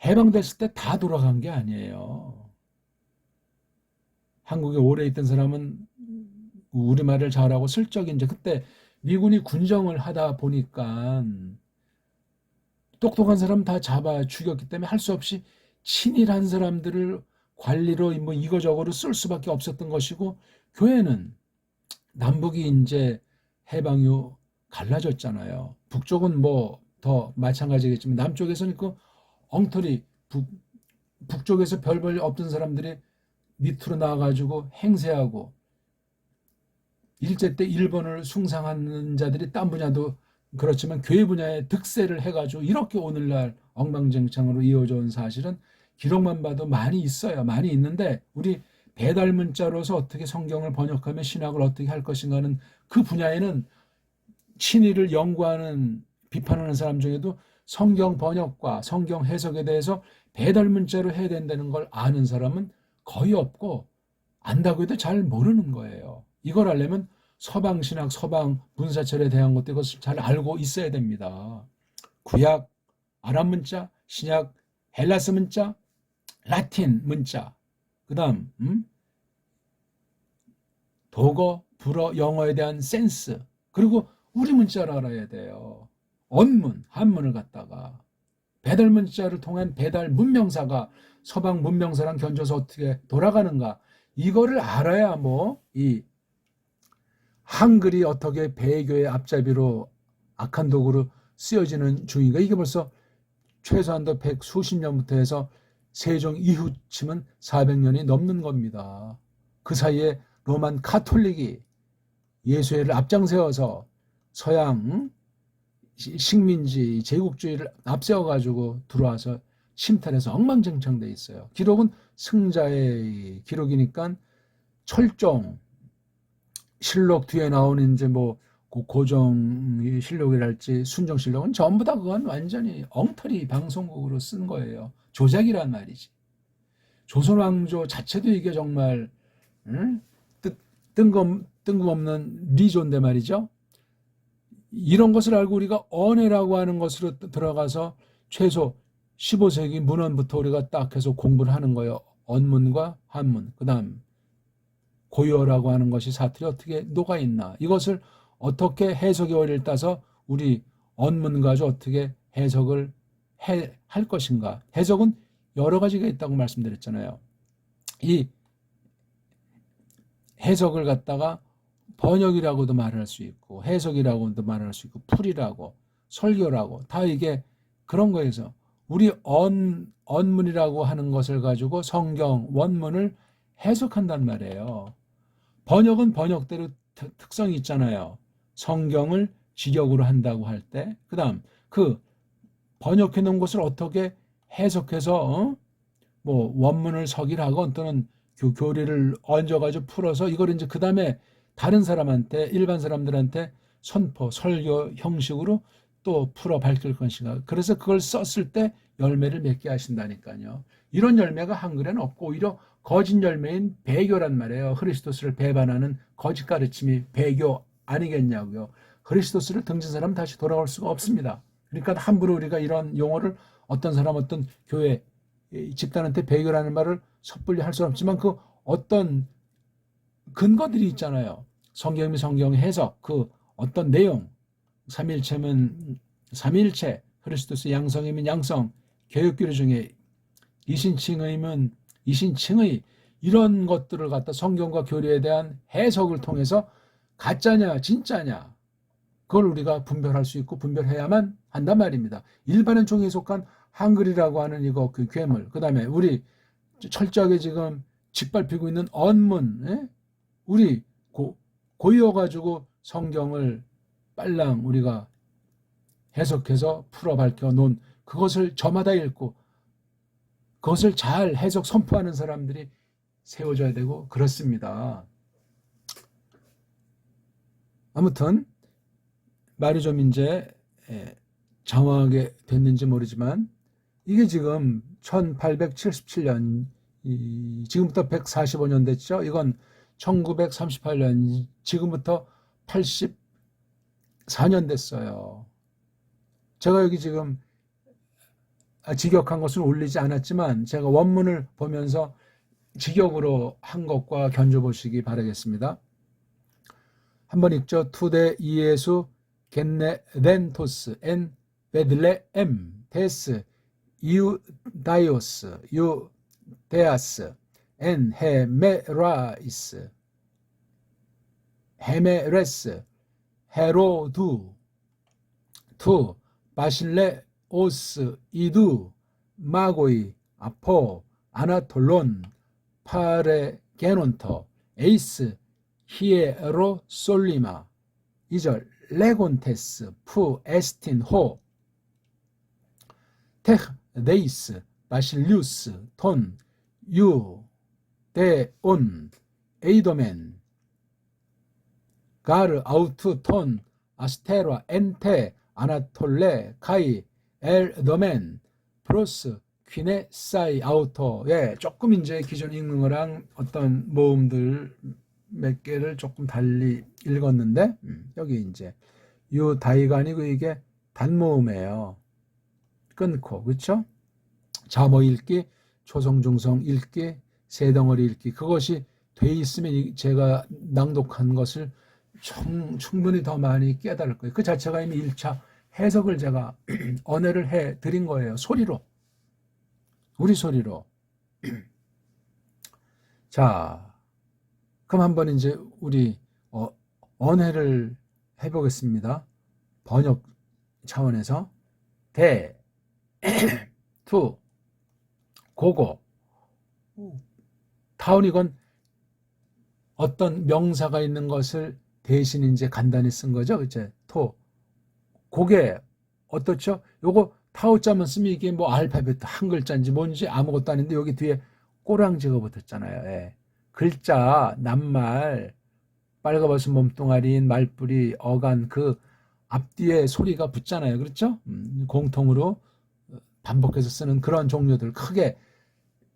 해방됐을 때 다 돌아간 게 아니에요. 한국에 오래 있던 사람은 우리말을 잘하고 슬쩍 이제 그때 미군이 군정을 하다 보니까 똑똑한 사람 다 잡아 죽였기 때문에 할 수 없이 친일한 사람들을 관리로 뭐 이거저거로 쓸 수밖에 없었던 것이고, 교회는 남북이 이제 해방 이후 갈라졌잖아요. 북쪽은 뭐 더 마찬가지겠지만 남쪽에서는 그 엉터리 북쪽에서 별 볼 없던 사람들이 밑으로 나와가지고 행세하고, 일제 때 일본을 숭상하는 자들이 딴 분야도 그렇지만 교회 분야에 득세를 해가지고 이렇게 오늘날 엉망진창으로 이어져 온 사실은 기록만 봐도 많이 있어요. 많이 있는데 우리 배달 문자로서 어떻게 성경을 번역하며 신학을 어떻게 할 것인가는 그 분야에는 친일을 연구하는 비판하는 사람 중에도 성경 번역과 성경 해석에 대해서 배달 문자로 해야 된다는 걸 아는 사람은 거의 없고, 안다고 해도 잘 모르는 거예요. 이걸 알려면 서방 신학, 서방 문사철에 대한 것도 이것을 잘 알고 있어야 됩니다. 구약 아랍 문자, 신약 헬라스 문자, 라틴 문자, 그 다음 독어, 불어, 영어에 대한 센스, 그리고 우리 문자를 알아야 돼요. 언문, 한문을 갖다가 배달 문자를 통한 배달 문명사가 서방 문명사랑 견줘서 어떻게 돌아가는가, 이거를 알아야 뭐 이 한글이 어떻게 배교의 앞잡이로 악한 도구로 쓰여지는 중인가. 이게 벌써 최소한도 100수십 년부터 해서 세종 이후쯤은 400년이 넘는 겁니다. 그 사이에 로만 카톨릭이 예수회를 앞장세워서 서양 식민지 제국주의를 앞세워가지고 들어와서 침탈해서 엉망진창돼 있어요. 기록은 승자의 기록이니까 철종 실록 뒤에 나오는 이제 뭐 고정 실록이랄지 순정 실록은 전부 다 그건 완전히 엉터리 방송국으로 쓴 거예요. 조작이란 말이지. 조선 왕조 자체도 이게 정말 뜬금없는 리조인데 말이죠. 이런 것을 알고 우리가 언해라고 하는 것으로 들어가서 최소 15세기 문헌부터 우리가 딱 해서 공부를 하는 거예요. 언문과 한문, 그 다음 고유어라고 하는 것이 사투리 어떻게 녹아있나, 이것을 어떻게 해석의 원리를 따서 우리 언문 가지고 어떻게 해석을 할 것인가. 해석은 여러 가지가 있다고 말씀드렸잖아요. 이 해석을 갖다가 번역이라고도 말할 수 있고 해석이라고도 말할 수 있고 풀이라고 설교라고 다 이게 그런 거에서 우리 언문이라고 하는 것을 가지고 성경 원문을 해석한단 말이에요. 번역은 번역대로 특성이 있잖아요. 성경을 직역으로 한다고 할 때, 그 다음 그 번역해 놓은 것을 어떻게 해석해서 뭐 원문을 석일하건 또는 교리를 얹어가지고 풀어서 이걸 이제 그 다음에 다른 사람한테, 일반 사람들한테 선포, 설교 형식으로 또 풀어 밝힐 것인가. 그래서 그걸 썼을 때 열매를 맺게 하신다니까요. 이런 열매가 한글에는 없고 오히려 거짓 열매인 배교란 말이에요. 그리스도스를 배반하는 거짓 가르침이 배교 아니겠냐고요. 그리스도스를 등진 사람은 다시 돌아올 수가 없습니다. 그러니까 함부로 우리가 이런 용어를 어떤 사람 어떤 교회 집단한테 배교라는 말을 섣불리 할 수는 없지만 그 어떤 근거들이 있잖아요. 성경이 성경 해석, 그 어떤 내용, 삼일체면 삼일체, 그리스도스 양성이면 양성, 개혁교리 중에 이신칭의면 이신칭의, 이런 것들을 갖다 성경과 교리에 대한 해석을 통해서 가짜냐 진짜냐 그걸 우리가 분별할 수 있고 분별해야만 한단 말입니다. 일반은 종에 속한 한글이라고 하는 이거 그 괴물, 그 다음에 우리 철저하게 지금 짓밟히고 있는 언문, 우리 고이어가지고 성경을 빨랑 우리가 해석해서 풀어 밝혀 놓은 그것을 저마다 읽고 그것을 잘 해석 선포하는 사람들이 세워져야 되고 그렇습니다. 아무튼 말이 좀 이제 장황하게 됐는지 모르지만 이게 지금 1877년 지금부터 145년 됐죠. 이건 1938년 지금부터 84년 됐어요. 제가 여기 지금 직역한 것을 올리지 않았지만 제가 원문을 보면서 직역으로 한 것과 견줘보시기 바라겠습니다. 한번 읽죠. 투데 이에수 겐네덴토스 엔 베들레엠 데스 이우다이오스 유데아스 엔 헤메라이스 헤메레스 헤로두 투 바실레 오스 이두 마고이 아포 아나톨론 파레게논터 에이스 히에로 솔리마 2절 레곤테스 푸 에스틴 호 테데이스 바실리우스 톤 유 데온 에이도멘 가르 아우트 톤 아스테라 엔테 아나톨레 카이 엘더멘 프로스 퀴네 사이 아우터. 예, 조금 이제 기존 읽는 거랑 어떤 모음들 몇 개를 조금 달리 읽었는데 여기 이제 요 다이가 아니고 이게 단모음이에요. 끊고, 그렇죠? 자모 읽기, 초성 중성 읽기, 세덩어리 읽기, 그것이 돼 있으면 제가 낭독한 것을 충분히 더 많이 깨달을 거예요. 그 자체가 이미 1차 해석을 제가 언해를 해 드린 거예요. 소리로. 우리 소리로. 자, 그럼 한번 이제 우리 언해를 해보겠습니다. 번역 차원에서 대, 투, 고고, 타운. 이건 어떤 명사가 있는 것을 대신 이제 간단히 쓴 거죠. 이제 토, 고개 어떻죠? 요거 타오자만 쓰면 이게 뭐 알파벳 한 글자인지 뭔지 아무것도 아닌데 여기 뒤에 꼬랑지가 붙었잖아요. 예. 글자, 낱말, 빨가벗은 몸뚱아리인 말뿌리, 어간 그 앞뒤에 소리가 붙잖아요. 그렇죠? 공통으로 반복해서 쓰는 그런 종류들, 크게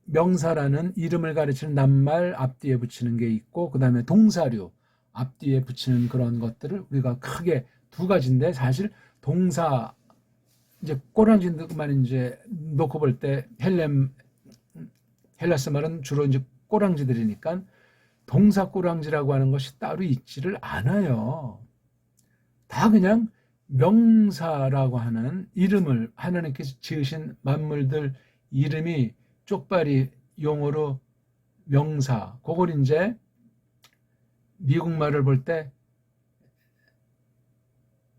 명사라는 이름을 가르치는 낱말 앞뒤에 붙이는 게 있고, 그 다음에 동사류 앞뒤에 붙이는 그런 것들을 우리가 크게 두 가지인데, 사실 동사 이제 꼬랑지만 이제 놓고 볼 때 헬라스 말은 주로 이제 꼬랑지들이니까 동사 꼬랑지라고 하는 것이 따로 있지를 않아요. 다 그냥 명사라고 하는 이름을 하나님께서 지으신 만물들 이름이 쪽발이 용어로 명사, 그걸 이제 미국 말을 볼 때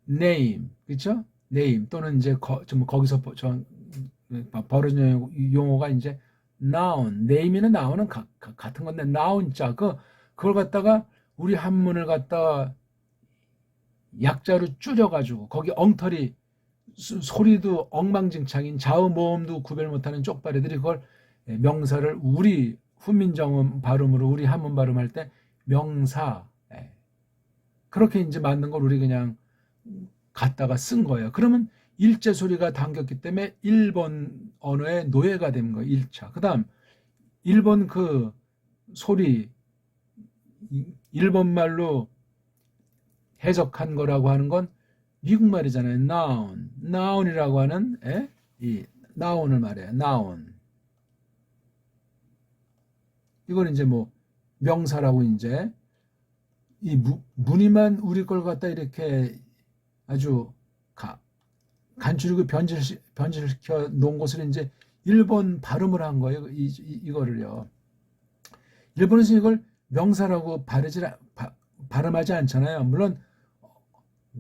name, 그렇죠? name 또는 이제 거기서 버려진 용어가 이제 noun, name이나 noun은 같은 건데 noun자 그걸 갖다가 우리 한문을 갖다가 약자로 줄여가지고 거기 엉터리 소리도 엉망진창인 자음 모음도 구별 못하는 쪽발이들이 그걸 명사를 우리 훈민정음 발음으로 우리 한문 발음할 때 명사 그렇게 이제 만든 걸 우리 그냥 갖다가 쓴 거예요. 그러면 일제 소리가 담겼기 때문에 일본 언어의 노예가 된 거예요. 1차. 그 다음 일본 그 소리 일본 말로 해석한 거라고 하는 건 미국 말이잖아요. noun. noun이라고 하는 이 noun을 말해요. noun. 이걸 이제 뭐 명사라고 이제 이 무늬만 우리 걸 갖다 이렇게 아주 간추리고 변질시켜 놓은 것을 이제 일본 발음을 한 거예요. 이거를요. 일본에서 이걸 명사라고 발음하지 않잖아요. 물론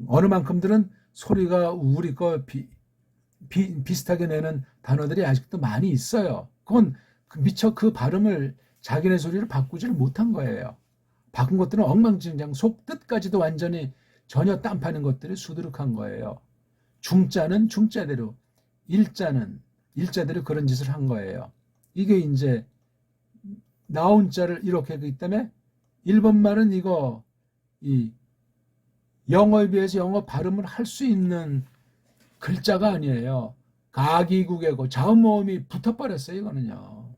어느 만큼들은 소리가 우리 거 비슷하게 내는 단어들이 아직도 많이 있어요. 그건 미처 그 발음을 자기네 소리를 바꾸지를 못한 거예요. 바꾼 것들은 엉망진창 속뜻까지도 완전히 전혀 딴파는 것들이 수두룩한 거예요. 중자는 중자대로, 일자는 일자대로 그런 짓을 한 거예요. 이게 이제 나온 자를 이렇게 하기 때문에 일본말은 이거 이 영어에 비해서 영어 발음을 할 수 있는 글자가 아니에요. 가기국애고 자음모음이 붙어버렸어요. 이거는요.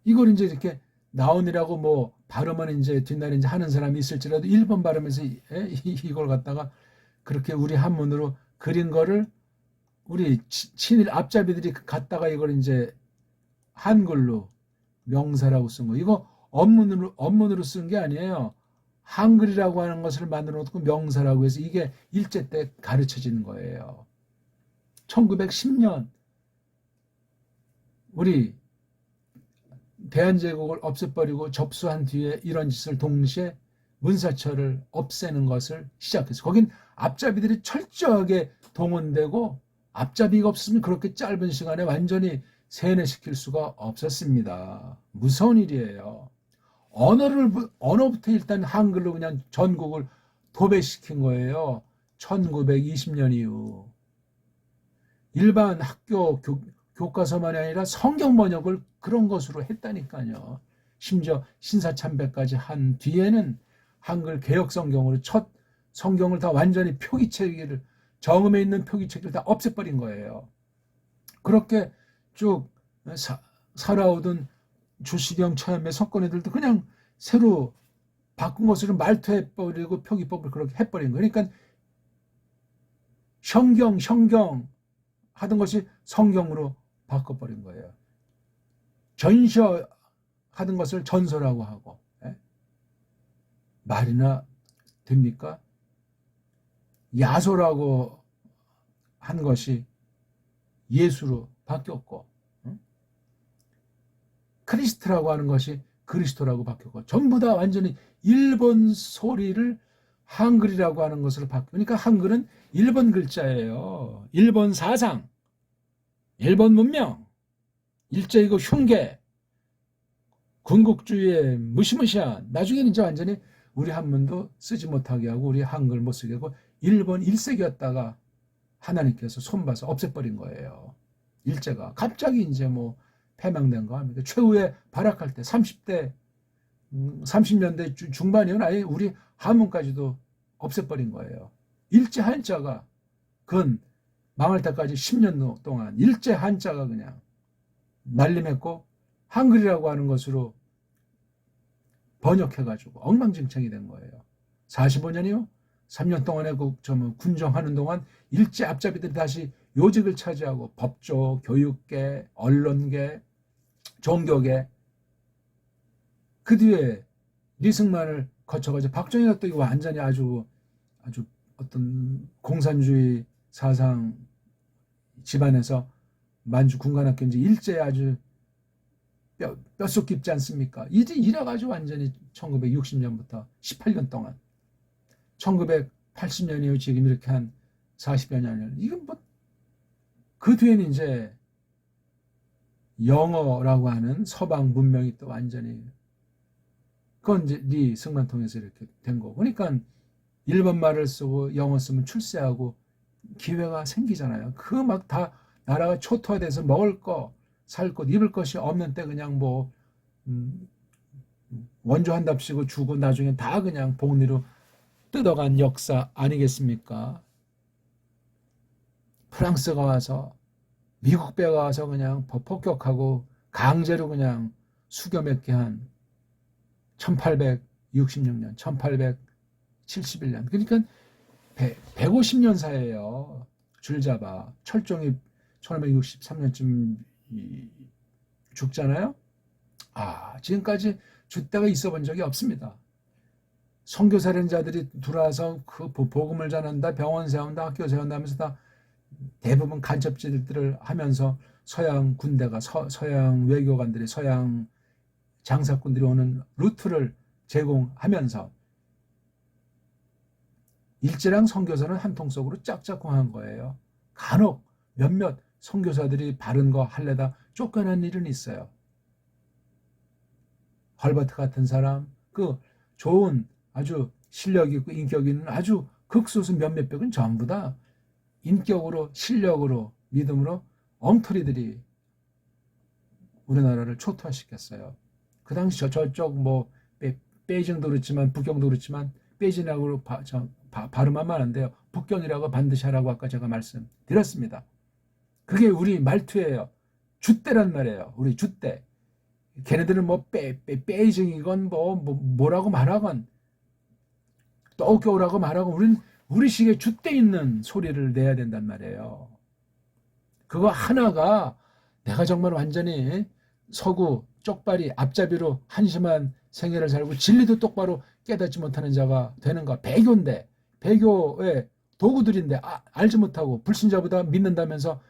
이걸 이제 이렇게 나온이라고 뭐 발음은 이제 뒷날에 이제 하는 사람이 있을지라도 일본 발음에서 이걸 갖다가 그렇게 우리 한문으로 그린 거를 우리 친일 앞잡이들이 갖다가 이걸 이제 한글로 명사라고 쓴 거. 이거 언문으로 쓴 게 아니에요. 한글이라고 하는 것을 만들어 놓고 명사라고 해서 이게 일제 때 가르쳐지는 거예요. 1910년 우리 대한제국을 없애버리고 접수한 뒤에 이런 짓을 동시에 문사처를 없애는 것을 시작했어요. 거긴 앞잡이들이 철저하게 동원되고 앞잡이가 없으면 그렇게 짧은 시간에 완전히 세뇌시킬 수가 없었습니다. 무서운 일이에요. 언어부터 일단 한글로 그냥 전국을 도배시킨 거예요. 1920년 이후. 일반 학교 교과서만이 아니라 성경 번역을 그런 것으로 했다니까요. 심지어 신사참배까지 한 뒤에는 한글 개혁 성경으로 첫 성경을 다 완전히 표기체계를 정음에 있는 표기체계를 다 없애버린 거예요. 그렇게 쭉 살아오던 주시경 처음에 석권애들도 그냥 새로 바꾼 것으로 말투해버리고 표기법을 그렇게 해버린 거예요. 그러니까 형경 하던 것이 성경으로 바꿔버린 거예요. 전셔 하던 것을 전서라고 하고. 말이나 됩니까? 야소라고 한 것이 예수로 바뀌었고, 크리스트라고 하는 것이 그리스도라고 바뀌었고, 전부 다 완전히 일본 소리를 한글이라고 하는 것으로 바뀌고, 그러니까 한글은 일본 글자예요. 일본 사상, 일본 문명, 일제이고 흉계, 군국주의의 무시무시한, 나중에는 이제 완전히 우리 한문도 쓰지 못하게 하고 우리 한글 못 쓰게 하고 일본 일색이었다가 하나님께서 손봐서 없애버린 거예요. 일제가 갑자기 이제 뭐 패망된 거 합니다. 최후에 발악할 때 30년대 중반이면 아예 우리 한문까지도 없애버린 거예요. 일제 한자가 그건 망할 때까지 10년 동안 일제 한자가 그냥 날림했고 한글이라고 하는 것으로 번역해가지고 엉망진창이 된 거예요. 45년이요? 3년 동안에 군정하는 동안 일제 앞잡이들이 다시 요직을 차지하고 법조, 교육계, 언론계, 종교계, 그 뒤에 리승만을 거쳐가지고 박정희가 또 이거 완전히 아주 어떤 공산주의 사상 집안에서 만주 군관학교 이제 일제에 아주 뼛속 깊지 않습니까? 이래가지고 완전히 1960년부터 18년 동안 1980년 이후 지금 이렇게 한 40여 년을 이건 뭐 그 뒤에는 이제 영어라고 하는 서방 문명이 또 완전히 그건 이제 리승만 통해서 이렇게 된 거고 그러니까 일본 말을 쓰고 영어 쓰면 출세하고 기회가 생기잖아요. 그 막 다 나라가 초토화돼서 먹을 거 살 것, 입을 것이 없는 때 그냥 뭐 원조한답시고 주고 나중에 다 그냥 복리로 뜯어간 역사 아니겠습니까? 프랑스가 와서 미국 배가 와서 그냥 폭격하고 강제로 그냥 수교맺게 한 1866년, 1871년 그러니까 150년 사예요. 줄잡아 철종이 1563년쯤 죽잖아요. 지금까지 죽다가 있어 본 적이 없습니다. 선교사령자들이 들어와서 그 복음을 전한다, 병원 세운다, 학교 세운다 하면서 다 대부분 간첩질들을 하면서 서양 군대가 서양 외교관들이 서양 장사꾼들이 오는 루트를 제공하면서 일제랑 선교사는 한 통 속으로 짝짝꿍한 거예요. 간혹 몇몇 선교사들이 바른 거 할래다 쫓겨난 일은 있어요. 헐버트 같은 사람, 그 좋은 아주 실력 있고 인격 있는 아주 극소수 몇몇 백은 전부 다 인격으로 실력으로 믿음으로 엉터리들이 우리나라를 초토화시켰어요. 그 당시 저쪽 뭐 베이징도 그렇지만 북경도 그렇지만 베이징이라고 발음하면 안 돼요. 북경이라고 반드시 하라고 아까 제가 말씀드렸습니다. 그게 우리 말투예요. 줏대란 말이에요. 우리 줏대. 걔네들은 뭐 베이징이건 뭐라고 말하건 도쿄라고 말하건 우리 식의 줏대 있는 소리를 내야 된단 말이에요. 그거 하나가 내가 정말 완전히 서구 쪽발이 앞잡이로 한심한 생애를 살고 진리도 똑바로 깨닫지 못하는 자가 되는가. 배교인데 배교의 도구들인데 알지 못하고 불신자보다 믿는다면서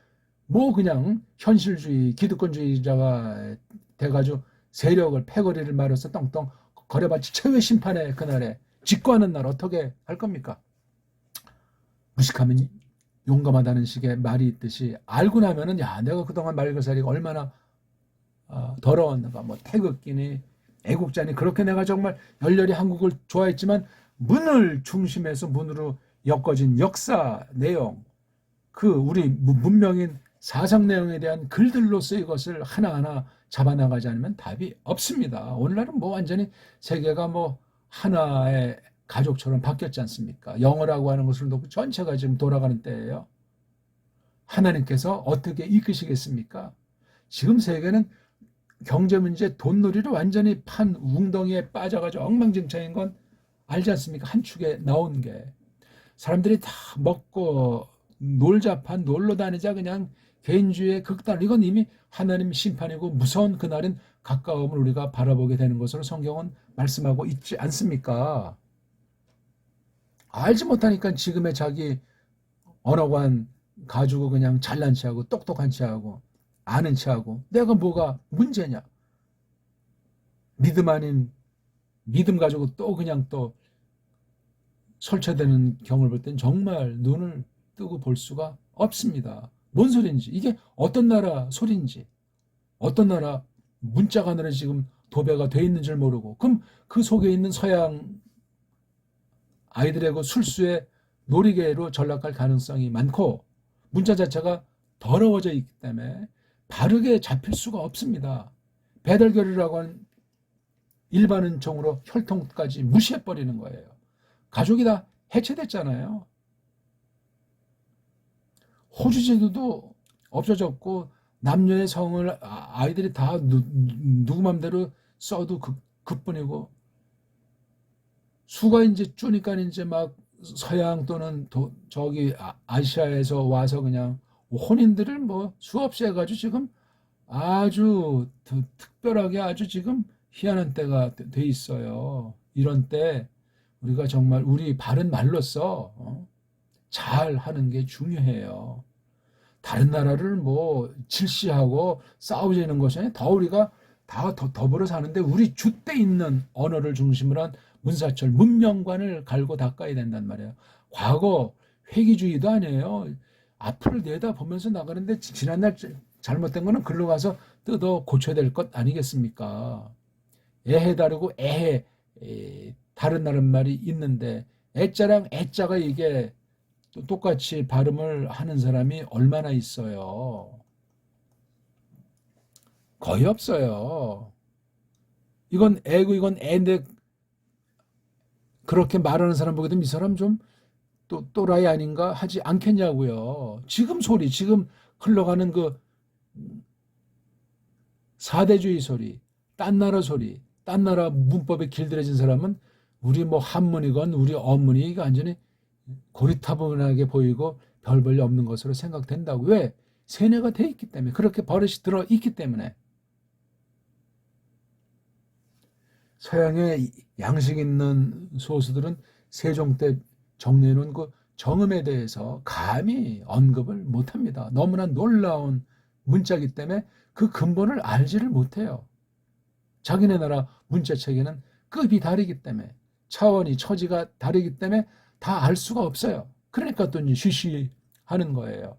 뭐 그냥 현실주의 기득권주의자가 돼가지고 세력을 패거리를 말아서 떵떵 거려봤지 최후의 심판의 그날에 직구하는 날 어떻게 할 겁니까? 무식하면 용감하다는 식의 말이 있듯이 알고 나면은 야 내가 그동안 말글살이가 얼마나 더러웠는가. 뭐 태극기니 애국자니 그렇게 내가 정말 열렬히 한국을 좋아했지만 문을 중심해서 문으로 엮어진 역사 내용 그 우리 문명인 사상 내용에 대한 글들로서 이것을 하나하나 잡아나가지 않으면 답이 없습니다. 오늘날은 뭐 완전히 세계가 뭐 하나의 가족처럼 바뀌었지 않습니까? 영어라고 하는 것을 놓고 전체가 지금 돌아가는 때예요. 하나님께서 어떻게 이끄시겠습니까? 지금 세계는 경제 문제, 돈놀이를 완전히 판 웅덩이에 빠져가지고 엉망진창인 건 알지 않습니까? 한 축에 나온 게. 사람들이 다 먹고 놀자판 놀러 다니자 그냥 개인주의의 극단. 이건 이미 하나님 심판이고 무서운 그날은 가까움을 우리가 바라보게 되는 것으로 성경은 말씀하고 있지 않습니까? 알지 못하니까 지금의 자기 언어관 가지고 그냥 잘난 체하고 똑똑한 체하고 아는 체하고 내가 뭐가 문제냐. 믿음 아닌 믿음 가지고 또 그냥 또 설치되는 경우를 볼 땐 정말 눈을 뜨고 볼 수가 없습니다. 뭔 소리인지 이게 어떤 나라 소리인지 어떤 나라 문자가 늘어 지금 도배가 돼 있는 줄 모르고 그럼 그 속에 있는 서양 아이들의 그 술수에 놀이개로 전락할 가능성이 많고 문자 자체가 더러워져 있기 때문에 바르게 잡힐 수가 없습니다. 배달결이라고 하는 일반 은총으로 혈통까지 무시해버리는 거예요. 가족이 다 해체됐잖아요. 호주 제도도 없어졌고 남녀의 성을 아이들이 다 누구 맘대로 써도 그뿐이고 수가 이제 쪼니까 이제 막 서양 또는 저기 아시아에서 와서 그냥 혼인들을 뭐 수없이 해가지고 지금 아주 특별하게 아주 지금 희한한 때가 돼 있어요. 이런 때 우리가 정말 우리 바른 말로써 잘 하는 게 중요해요. 다른 나라를 뭐 질시하고 싸우자는 것이 아니라 더 우리가 다 더불어 사는데 우리 줏대 있는 언어를 중심으로 한 문사철 문명관을 갈고 닦아야 된단 말이에요. 과거 회귀주의도 아니에요. 앞을 내다보면서 나가는데 지난날 잘못된 거는 글로 가서 뜯어 고쳐야 될 것 아니겠습니까? 애해 다르고 애해 다른 나라 말이 있는데 애자랑 애자가 이게 똑같이 발음을 하는 사람이 얼마나 있어요? 거의 없어요. 이건 애고 이건 애인데 그렇게 말하는 사람 보게 되면 이 사람 좀 또라이 아닌가 하지 않겠냐고요. 지금 소리, 지금 흘러가는 그 사대주의 소리, 딴 나라 소리, 딴 나라 문법에 길들여진 사람은 우리 뭐 한문이건 우리 어문이 완전히 고리타분하게 보이고 별 볼일 없는 것으로 생각된다고. 왜? 세뇌가 돼 있기 때문에. 그렇게 버릇이 들어 있기 때문에. 서양의 양식 있는 소수들은 세종 때 정리해놓은 그 정음에 대해서 감히 언급을 못합니다. 너무나 놀라운 문자이기 때문에 그 근본을 알지를 못해요. 자기네 나라 문자체계는 급이 다르기 때문에 차원이 처지가 다르기 때문에 다 알 수가 없어요. 그러니까 또 이제 쉬쉬하는 거예요.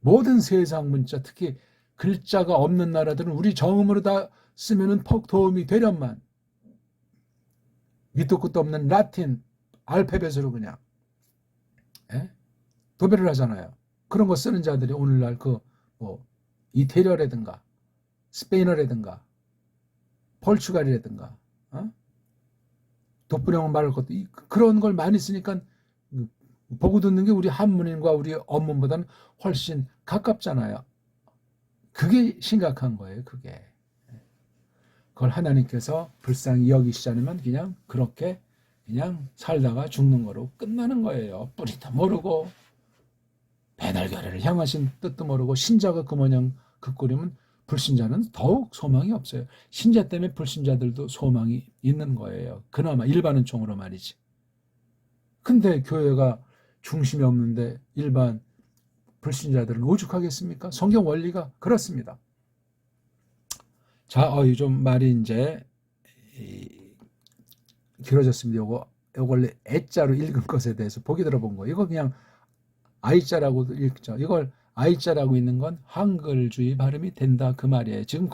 모든 세상 문자 특히 글자가 없는 나라들은 우리 정음으로 다 쓰면은 퍽 도움이 되련만 밑도 끝도 없는 라틴 알파벳으로 그냥 도배를 하잖아요. 그런 거 쓰는 자들이 오늘날 그 뭐 이태리어라든가 스페인어라든가 폴추갈이라든가 독불영어 말할 것도 그런 걸 많이 쓰니까 보고 듣는 게 우리 한문인과 우리 언문보다는 훨씬 가깝잖아요. 그게 심각한 거예요. 그게. 그걸 하나님께서 불쌍히 여기시지 않으면 그냥 그렇게 그냥 살다가 죽는 거로 끝나는 거예요. 뿌리도 모르고 배달결례를 향하신 뜻도 모르고 신자가 그 모양 그 꼴이면 불신자는 더욱 소망이 없어요. 신자 때문에 불신자들도 소망이 있는 거예요. 그나마 일반은 총으로 말이지. 근데 교회가 중심이 없는데 일반 불신자들은 오죽하겠습니까? 성경 원리가 그렇습니다. 자, 좀 말이 이제 길어졌습니다. 요거 원래 애자로 읽은 것에 대해서 보기 들어본 거. 이거 그냥 아이자라고 읽죠. 이걸 아이자라고 있는 건 한글주의 발음이 된다 그 말이에요. 지금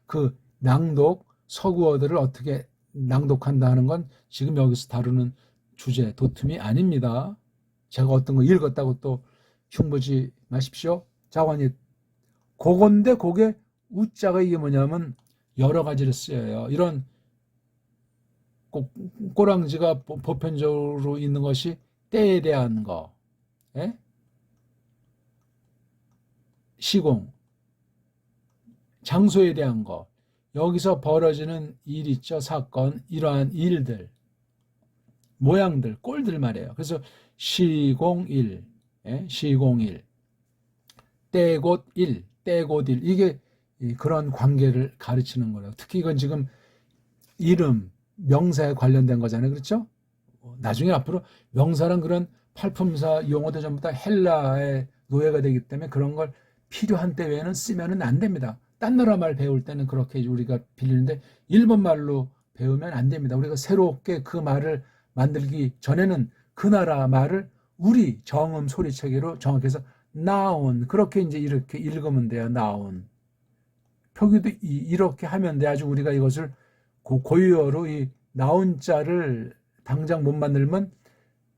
그 낭독 서구어들을 어떻게 낭독한다 하는 건 지금 여기서 다루는 주제 도tum이 아닙니다. 제가 어떤 거 읽었다고 또 흉보지 마십시오. 자관이 그건데 그게 우자가 이게 뭐냐면 여러 가지를 쓰여요. 이런 꼬랑지가 보편적으로 있는 것이 때에 대한 거, 예? 시공, 장소에 대한 거, 여기서 벌어지는 일 있죠, 사건, 이러한 일들, 모양들, 꼴들 말이에요. 그래서 시공일, 예? 시공일, 때곧일, 때곧일, 이게 그런 관계를 가르치는 거예요. 특히 이건 지금 이름, 명사에 관련된 거잖아요. 그렇죠? 나중에 앞으로 명사랑 그런 팔품사 용어도 전부 다 헬라의 노예가 되기 때문에 그런 걸 필요한 때 외에는 쓰면은 안 됩니다. 딴 나라 말 배울 때는 그렇게 우리가 빌리는데 일본 말로 배우면 안 됩니다. 우리가 새롭게 그 말을 만들기 전에는 그 나라 말을 우리 정음 소리체계로 정확해서 나온 그렇게 이제 이렇게 읽으면 돼요. 나온 표기도 이렇게 하면 돼. 아주 우리가 이것을 고유어로 이 나온 자를 당장 못 만들면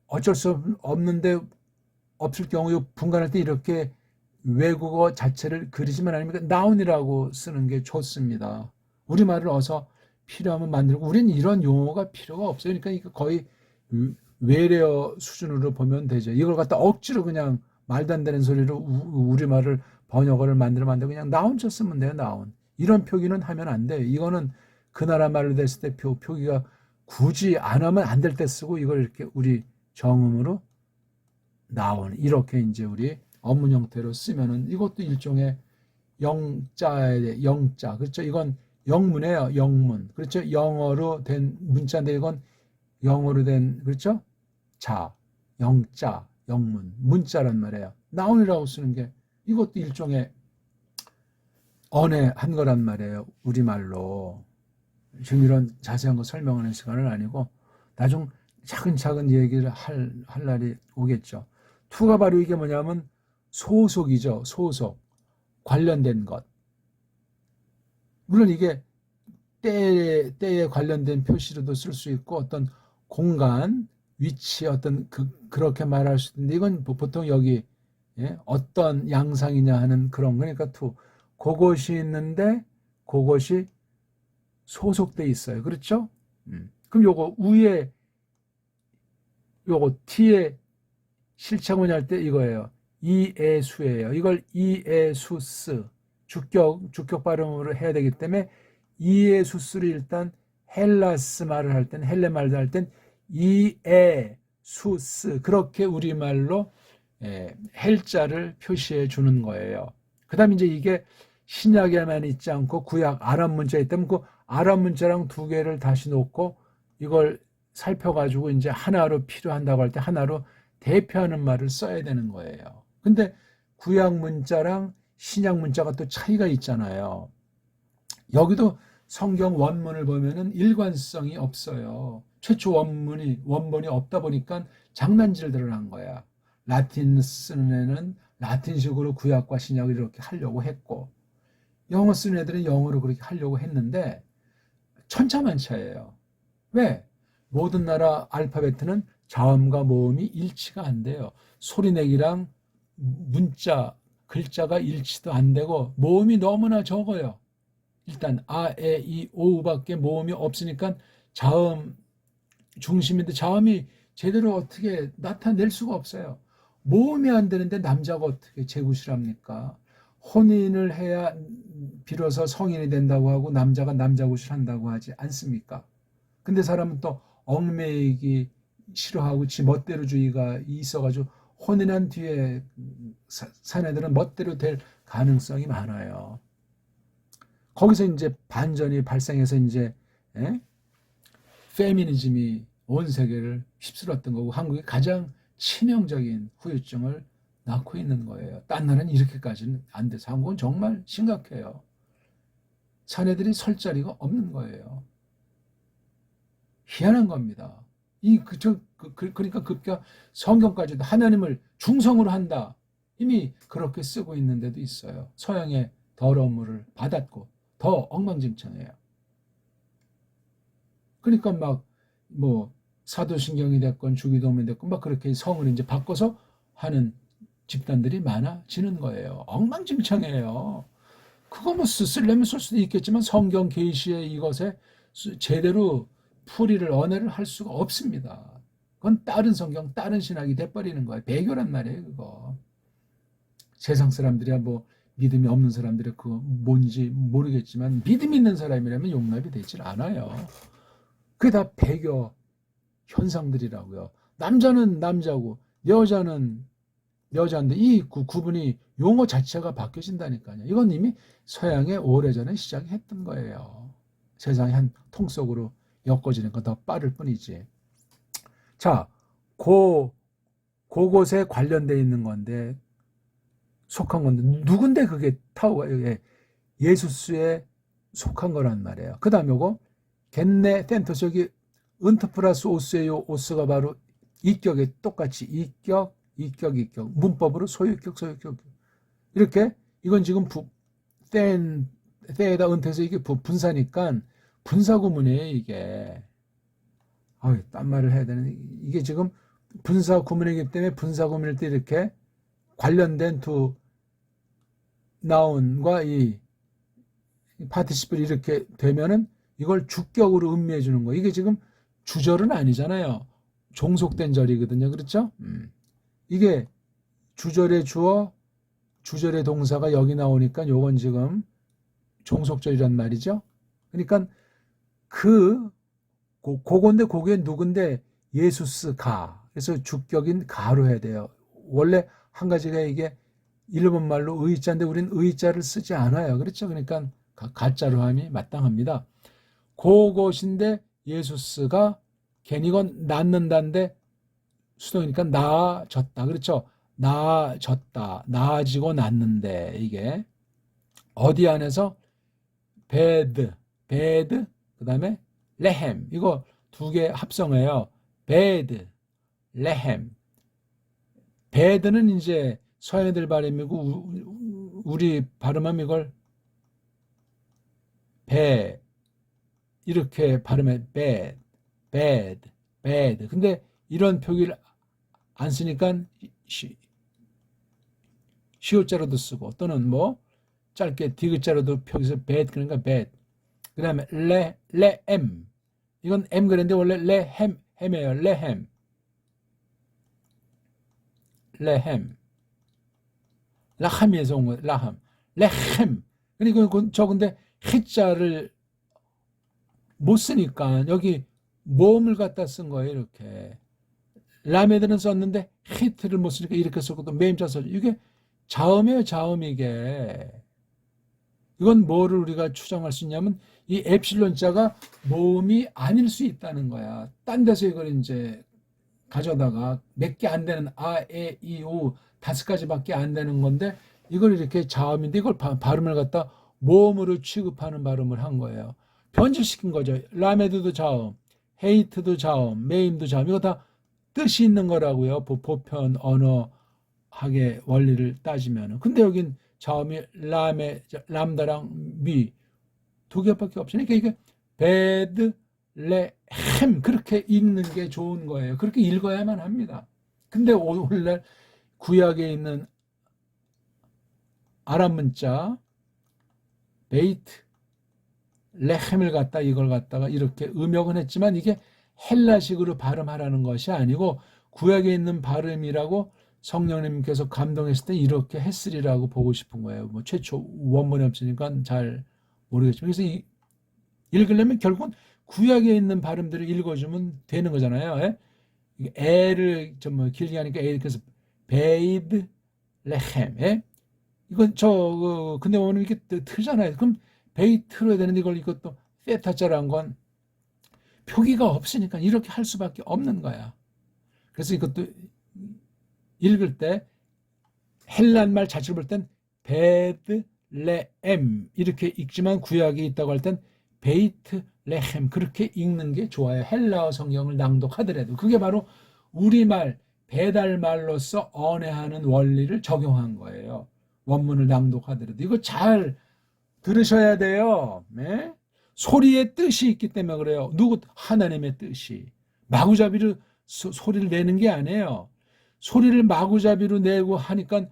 어쩔 수 없는데 없을 경우 분간할 때 이렇게 외국어 자체를 그리지만 아닙니까? 나온이라고 쓰는 게 좋습니다. 우리말을 어서 필요하면 만들고 우리는 이런 용어가 필요가 없어요. 그러니까 이거 거의 외래어 수준으로 보면 되죠. 이걸 갖다 억지로 그냥 말도 안 되는 소리로 우리말을 번역어를 만들면 안 되고 그냥 나온 쳐 쓰면 돼요. 나온. 이런 표기는 하면 안 돼요. 이거는 그 나라 말로 됐을 때 표기가 굳이 안 하면 안 될 때 쓰고 이걸 이렇게 우리 정음으로 나온 이렇게 이제 우리 업문 형태로 쓰면은 이것도 일종의 영자 그렇죠? 이건 영문이에요. 영문 그렇죠? 영어로 된 문자인데 이건 영어로 된 그렇죠? 자 영자 영문 문자란 말이에요. 나온이라고 쓰는 게 이것도 일종의 언어한 거란 말이에요. 우리말로. 지금 이런 자세한 거 설명하는 시간은 아니고 나중 차근차근 얘기를 할 날이 오겠죠. 투가 바로 이게 뭐냐면 소속이죠. 소속. 관련된 것. 물론 이게 때에 관련된 표시로도 쓸 수 있고 어떤 공간, 위치 어떤 그렇게 말할 수 있는데 이건 보통 여기 어떤 양상이냐 하는 그런 거니까 투. 그것이 있는데 그것이 소속돼 있어요. 그렇죠? 그럼 요거 위에 요거 T에 실체문이 할 때 이거예요. 이에수예요. 이걸 이에수스 주격 발음으로 해야 되기 때문에 이에수스를 일단 헬라스 말을 할 때는 헬레 말을 할 땐 이에수스 그렇게 우리말로 헬자를 표시해 주는 거예요. 그 다음에 이제 이게 신약에만 있지 않고 구약 아람 문자에 있다면 그 아람 문자랑 두 개를 다시 놓고 이걸 살펴가지고 이제 하나로 필요한다고 할 때 하나로 대표하는 말을 써야 되는 거예요. 근데 구약 문자랑 신약 문자가 또 차이가 있잖아요. 여기도 성경 원문을 보면은 일관성이 없어요. 최초 원본이 없다 보니까 장난질들을 한 거야. 라틴 쓰는 애는 라틴식으로 구약과 신약을 이렇게 하려고 했고 영어 쓰는 애들은 영어로 그렇게 하려고 했는데 천차만차예요. 왜? 모든 나라 알파벳은 자음과 모음이 일치가 안 돼요. 소리내기랑 문자 글자가 일치도 안 되고 모음이 너무나 적어요. 일단 아, 에, 이, 오우밖에 모음이 없으니까 자음 중심인데 자음이 제대로 어떻게 나타낼 수가 없어요. 모음이 안 되는데 남자가 어떻게 재구실 합니까? 혼인을 해야 비로소 성인이 된다고 하고 남자가 남자구실 한다고 하지 않습니까? 근데 사람은 또 얽매이기 싫어하고 지 멋대로주의가 있어가지고 혼인한 뒤에 사내들은 멋대로 될 가능성이 많아요. 거기서 이제 반전이 발생해서 이제 페미니즘이 온 세계를 휩쓸었던 거고 한국이 가장 치명적인 후유증을 낳고 있는 거예요. 딴 나라는 이렇게까지는 안 돼서 한국은 정말 심각해요. 사내들이 설 자리가 없는 거예요. 희한한 겁니다. 그러니까 급기야 성경까지도 하나님을 중성으로 한다. 이미 그렇게 쓰고 있는 데도 있어요. 서양의 더러운 물을 받았고 더 엉망진창해요. 그러니까 막 뭐 사도신경이 됐건 주기도문이 됐건 막 그렇게 성을 이제 바꿔서 하는 집단들이 많아지는 거예요. 엉망진창해요. 그거 뭐 쓰려면 쓸 수도 있겠지만 성경 계시의 이것에 제대로 풀이를 언해를 할 수가 없습니다. 그건 다른 성경, 다른 신학이 돼버리는 거예요. 배교란 말이에요, 그거. 세상 사람들이야 뭐 믿음이 없는 사람들이 그거 뭔지 모르겠지만 믿음 있는 사람이라면 용납이 되질 않아요. 그게 다 배교 현상들이라고요. 남자는 남자고 여자는 여자인데 이 구분이 용어 자체가 바뀌어진다니까요. 이건 이미 서양에 오래전에 시작했던 거예요. 세상이 한 통 속으로 엮어지는 건 더 빠를 뿐이지. 자, 그곳에 관련돼 있는 건데 속한 건데 누군데 그게 타오가 예수스에 속한 거란 말이에요. 그 다음에 요거 겟네 텐토스 여기 은트 플러스 오스예요. 오스가 바로 이격에 똑같이 이격 문법으로 소유격 이렇게 이건 지금 때에다 은퇴해서 이게 분사니까 분사구문이에요 이게. 딴 말을 해야 되는 이게 지금 분사구문이기 때문에 분사구문일 때 이렇게 관련된 두 나운과 이 파티시플이 이렇게 되면은 이걸 주격으로 음미해 주는 거예요. 이게 지금 주절은 아니잖아요. 종속된 절이거든요. 그렇죠? 이게 주절의 주어, 주절의 동사가 여기 나오니까 요건 지금 종속절이란 말이죠. 그러니까 그건데 그게 누군데 예수스 가. 그래서 주격인 가로 해야 돼요. 원래 한 가지가 이게 일본 말로 의자인데 우리는 의자를 쓰지 않아요. 그렇죠? 그러니까 가짜로 함이 마땅합니다. 그것인데 예수스가 괜히 이건 낳는다인데 수동이니까 나아졌다. 그렇죠? 나아졌다. 나아지고 낳는데 이게 어디 안에서 베드 그 다음에 레헴 이거 두 개 합성해요. 베드 레헴 베드는 이제 서양애들 발음이고 우리 발음하면 이걸 배 이렇게 발음해 bad 근데 이런 표기를 안 쓰니까 시옷자로도 쓰고 또는 뭐 짧게 디귿자로도 표기해서 bad 그러니까 bad. 그 다음에 레엠 이건 M 그랬는데 원래 햄이에요. 레햄 라함에서 온 거예요. 라함 레햄 그리고 저 근데 해자를 못 쓰니까 여기 모음을 갖다 쓴 거예요. 이렇게 라메드는 썼는데 히트를 못 쓰니까 이렇게 썼고 또 메임자 썼죠. 이게 자음이에요. 자음 이게 이건 뭐를 우리가 추정할 수 있냐면 이 엡실론자가 모음이 아닐 수 있다는 거야. 딴 데서 이걸 이제 가져다가 몇 개 안 되는 아, 에, 이, 오 5가지밖에 안 되는 건데 이걸 이렇게 자음인데 이걸 발음을 갖다 모음으로 취급하는 발음을 한 거예요. 변질시킨 거죠. 라메드도 자음, 헤이트도 자음, 메임도 자음 이거 다 뜻이 있는 거라고요. 보편 언어학의 원리를 따지면. 근데 여긴 자음이 람다랑 미 두 개밖에 없으니까 이게 베드 레햄 그렇게 읽는 게 좋은 거예요. 그렇게 읽어야만 합니다. 근데 오늘날 구약에 있는 아랍 문자 베이트 레헴을 갖다 이걸 갖다가 이렇게 음역은 했지만 이게 헬라식으로 발음하라는 것이 아니고 구약에 있는 발음이라고 성령님께서 감동했을 때 이렇게 했으리라고 보고 싶은 거예요. 뭐 최초 원문이 없으니까 잘 모르겠지만 그래서 읽으려면 결국은 구약에 있는 발음들을 읽어주면 되는 거잖아요. 예? 애를 좀 뭐 길게 하니까 애 그래서 베이드 레헴. 예? 이건 근데 오늘 이게 트잖아요. 그럼 베이트로 해야 되는데 이것도 페타자라는 건 표기가 없으니까 이렇게 할 수밖에 없는 거야. 그래서 이것도 읽을 때 헬란말 자체를 볼 땐 베드레엠 이렇게 읽지만 구약에 있다고 할 땐 베이트레헴 그렇게 읽는 게 좋아요. 헬라어 성경을 낭독하더라도 그게 바로 우리말 배달말로서 언해하는 원리를 적용한 거예요. 원문을 낭독하더라도 이거 잘 들으셔야 돼요. 네? 소리의 뜻이 있기 때문에 그래요. 하나님의 뜻이 마구잡이로 소리를 내는 게 아니에요. 소리를 마구잡이로 내고 하니까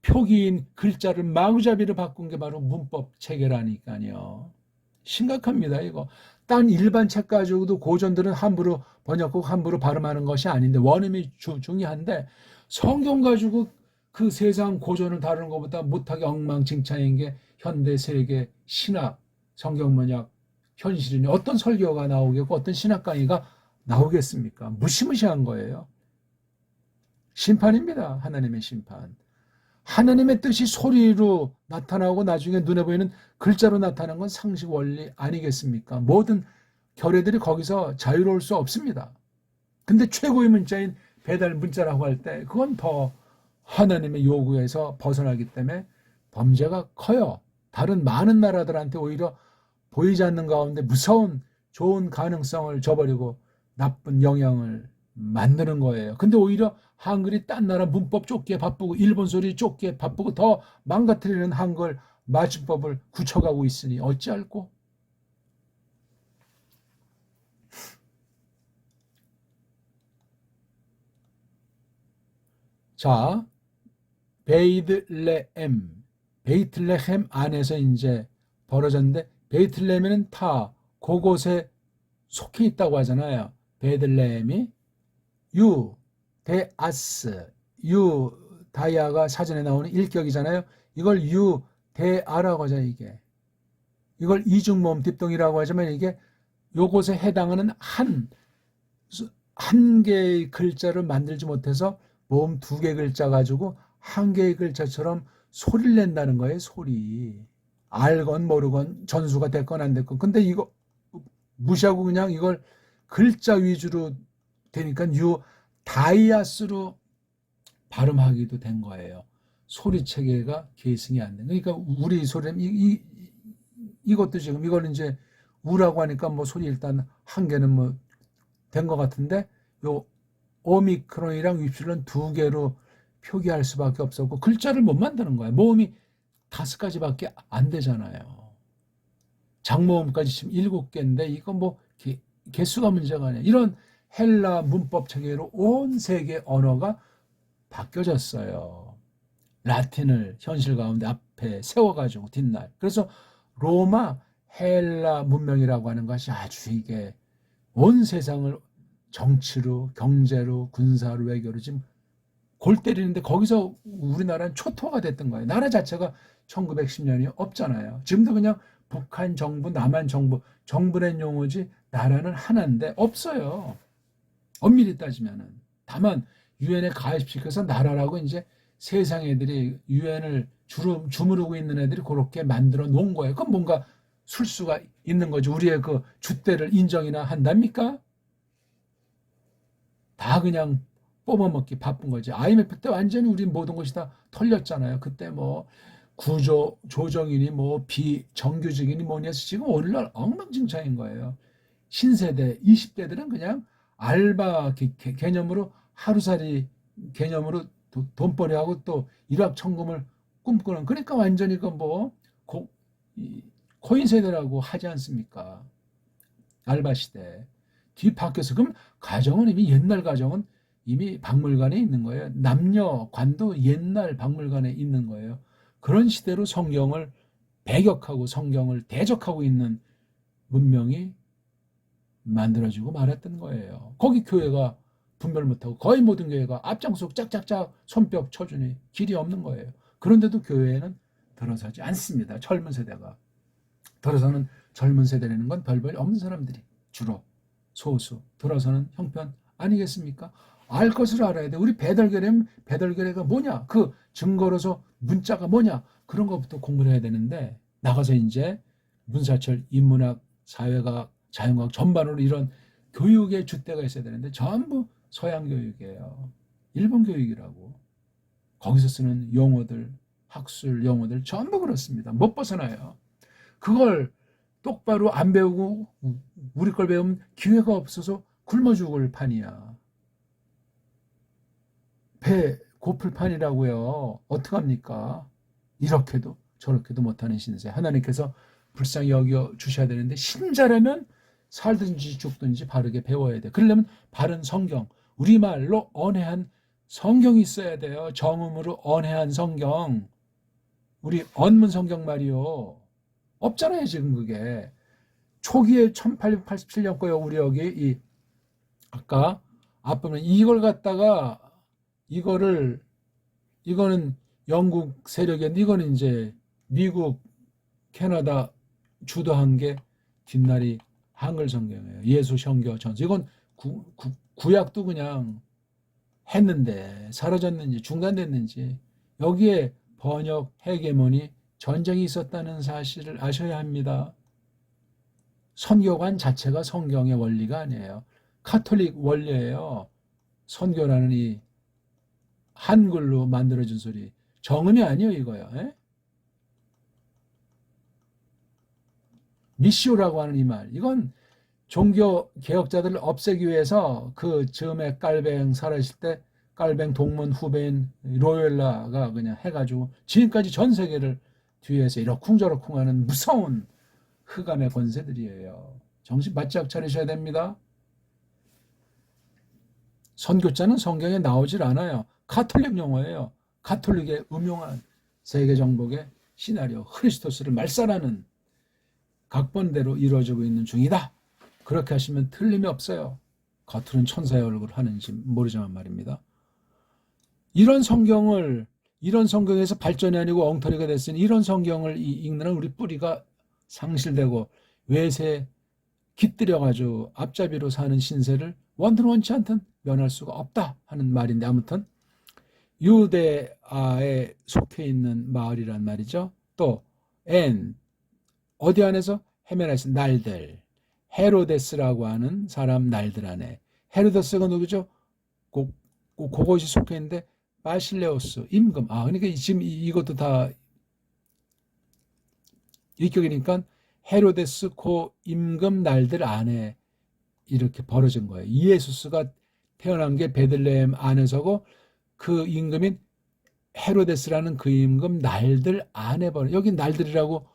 표기인 글자를 마구잡이로 바꾼 게 바로 문법 체계라니까요. 심각합니다 이거. 딴 일반 책 가지고도 고전들은 함부로 번역하고 함부로 발음하는 것이 아닌데 원음이 중요한데 성경 가지고 그 세상 고전을 다루는 것보다 못하게 엉망진창인 게 현대 세계 신학, 성경 번역, 현실이니 어떤 설교가 나오겠고 어떤 신학 강의가 나오겠습니까? 무시무시한 거예요. 심판입니다. 하나님의 심판. 하나님의 뜻이 소리로 나타나고 나중에 눈에 보이는 글자로 나타나는 건 상식 원리 아니겠습니까? 모든 결례들이 거기서 자유로울 수 없습니다. 근데 최고의 문자인 배달 문자라고 할 때 그건 더 하나님의 요구에서 벗어나기 때문에 범죄가 커요. 다른 많은 나라들한테 오히려 보이지 않는 가운데 무서운 좋은 가능성을 줘버리고 나쁜 영향을 만드는 거예요. 근데 오히려 한글이 딴 나라 문법 쫓기에 바쁘고 일본 소리 쫓기에 바쁘고 더 망가뜨리는 한글 맞춤법을 굳혀가고 있으니 어찌할꼬? 자, 베이틀레헴 안에서 이제 벌어졌는데 베이틀레헴은 다 그곳에 속해 있다고 하잖아요. 베들레헴이 유대아스 유다야가 사전에 나오는 일격이잖아요. 이걸 유대아라고 하죠. 이걸 이중모음 딥동이라고 하지만 이게 요것에 해당하는 한 개의 글자를 만들지 못해서 모음 두 개 글자 가지고 한 개의 글자처럼 소리를 낸다는 거예요. 소리. 알건 모르건 전수가 됐건 안 됐건. 근데 이거 무시하고 그냥 이걸 글자 위주로 되니까 다이아스로 발음하기도 된 거예요. 소리 체계가 계승이 안 된. 그러니까 우리 소리는 이것도 지금 이걸 이제 우라고 하니까 뭐 소리 일단 한 개는 뭐 된 것 같은데 요 오미크론이랑 윕실론 두 개로 표기할 수밖에 없었고 글자를 못 만드는 거예요. 모음이 5가지밖에 안 되잖아요. 장모음까지 지금 7개인데 이거 뭐 개수가 문제가 아니에요. 이런 헬라 문법 체계로 온 세계 언어가 바뀌어졌어요. 라틴을 현실 가운데 앞에 세워가지고 뒷날. 그래서 로마 헬라 문명이라고 하는 것이 아주 이게 온 세상을 정치로 경제로 군사로 외교로 지금 골 때리는데 거기서 우리나라는 초토화가 됐던 거예요. 나라 자체가 1910년이 없잖아요. 지금도 그냥 북한 정부, 남한 정부, 정부란 용어지 나라는 하나인데 없어요. 엄밀히 따지면은. 다만 유엔에 가입시켜서 나라라고 이제 세상 애들이 유엔을 주무르고 있는 애들이 그렇게 만들어 놓은 거예요. 그건 뭔가 술수가 있는 거지. 우리의 그 줏대를 인정이나 한답니까? 다 그냥 뽑아먹기 바쁜 거지. IMF 때 완전히 우리 모든 것이 다 털렸잖아요. 그때 뭐 구조 조정이니 뭐 비정규직이니 뭐니 해서 지금 오늘날 엉망진창인 거예요. 신세대 20대들은 그냥 알바 개념으로 하루살이 개념으로 돈벌이하고 또 일확천금을 꿈꾸는 그러니까 완전히 그 뭐 코인 세대라고 하지 않습니까? 알바 시대. 뒤바뀌어서 그럼 가정은 이미 옛날 가정은 이미 박물관에 있는 거예요. 남녀 관도 옛날 박물관에 있는 거예요. 그런 시대로 성경을 배격하고 성경을 대적하고 있는 문명이 만들어지고 말았던 거예요. 거기 교회가 분별 못하고 거의 모든 교회가 앞장서 짝짝짝 손뼉 쳐주니 길이 없는 거예요. 그런데도 교회에는 들어서지 않습니다. 젊은 세대가. 들어서는 젊은 세대라는 건 별별 없는 사람들이 주로 소수 들어서는 형편 아니겠습니까? 알 것을 알아야 돼. 우리 배달결례면 배달결례가 뭐냐? 그 증거로서 문자가 뭐냐? 그런 것부터 공부를 해야 되는데 나가서 이제 문사철, 인문학, 사회과학, 자연과학 전반으로 이런 교육의 줏대가 있어야 되는데 전부 서양 교육이에요. 일본 교육이라고. 거기서 쓰는 용어들, 학술 용어들 전부 그렇습니다. 못 벗어나요. 그걸 똑바로 안 배우고 우리 걸 배우면 기회가 없어서 굶어 죽을 판이야. 배 고플 판이라고요. 어떡합니까? 이렇게도 저렇게도 못하는 신세. 하나님께서 불쌍히 여겨 주셔야 되는데 신자라면 살든지 죽든지 바르게 배워야 돼. 그러려면 바른 성경, 우리말로 언해한 성경이 있어야 돼요. 정음으로 언해한 성경. 우리 언문 성경 말이요. 없잖아요, 지금 그게. 초기에 1887년 거요. 우리 여기 이 아까 앞부분 이걸 갖다가 이거는 영국 세력이었는데 이거는 이제 미국, 캐나다 주도한 게 뒷날이 한글 성경이에요. 예수 성교 전서. 이건 구약도 그냥 했는데 사라졌는지 중단됐는지 여기에 번역 헤게모니 전쟁이 있었다는 사실을 아셔야 합니다. 선교관 자체가 성경의 원리가 아니에요. 카톨릭 원리예요. 선교라는 이 한글로 만들어진 소리. 정음이 아니에요, 이거요. 에? 미시오라고 하는 이 말. 이건 종교 개혁자들을 없애기 위해서 그 즈음에 깔뱅 살아있을 때 깔뱅 동문 후배인 로엘라가 그냥 해가지고 지금까지 전 세계를 뒤에서 이러쿵저러쿵 하는 무서운 흑암의 권세들이에요. 정신 바짝 차리셔야 됩니다. 선교자는 성경에 나오질 않아요. 가톨릭 용어예요. 가톨릭의 음용한 세계정복의 시나리오 크리스토스를 말살하는 각본대로 이루어지고 있는 중이다. 그렇게 하시면 틀림이 없어요. 겉으로는 천사의 얼굴을 하는지 모르지만 말입니다. 이런 성경에서 발전이 아니고 엉터리가 됐으니 이런 성경을 읽는 우리 뿌리가 상실되고 외세에 깃들여가지고 앞잡이로 사는 신세를 원치 않든 면할 수가 없다 하는 말인데 아무튼 유대아에 속해 있는 마을이란 말이죠. 또 어디 안에서 헤메나이스 날들 헤로데스라고 하는 사람 날들 안에 헤로데스가 누구죠? 그것이 속해 있는데 바실레오스 임금 그러니까 지금 이것도 다 일격이니까 헤로데스 고 임금 날들 안에 이렇게 벌어진 거예요. 예수스가 태어난 게 베들레헴 안에서고 그 임금인 헤로데스라는 그 임금 날들 안에 여기 날들이라고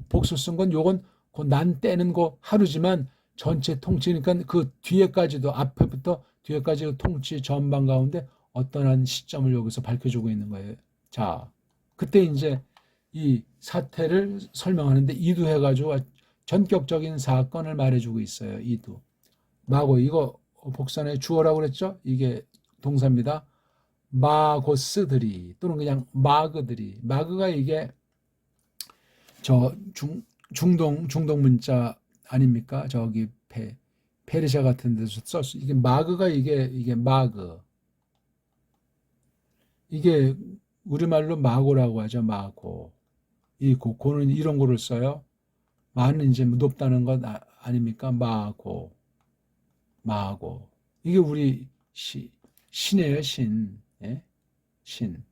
복수 쓴 건 요건 그 난 때는 거 하루지만 전체 통치니까 그 뒤에까지도 앞에부터 뒤에까지 통치 전반 가운데 어떠한 시점을 여기서 밝혀주고 있는 거예요. 자, 그때 이제 이 사태를 설명하는데 이두해가지고 전격적인 사건을 말해주고 있어요. 이두. 마고 이거 복선의 주어라고 그랬죠? 이게 동사입니다. 마고스들이 또는 그냥 마그들이 마그가 이게 저 중동 문자 아닙니까? 저기 페르시아 같은 데서 썼어. 이게 마그가 이게 마그. 이게 우리말로 마고라고 하죠. 마고. 이 고는 이런 거를 써요. 마는 이제 높다는 것 아닙니까? 마고. 이게 우리 신이에요, 신. 예? 신.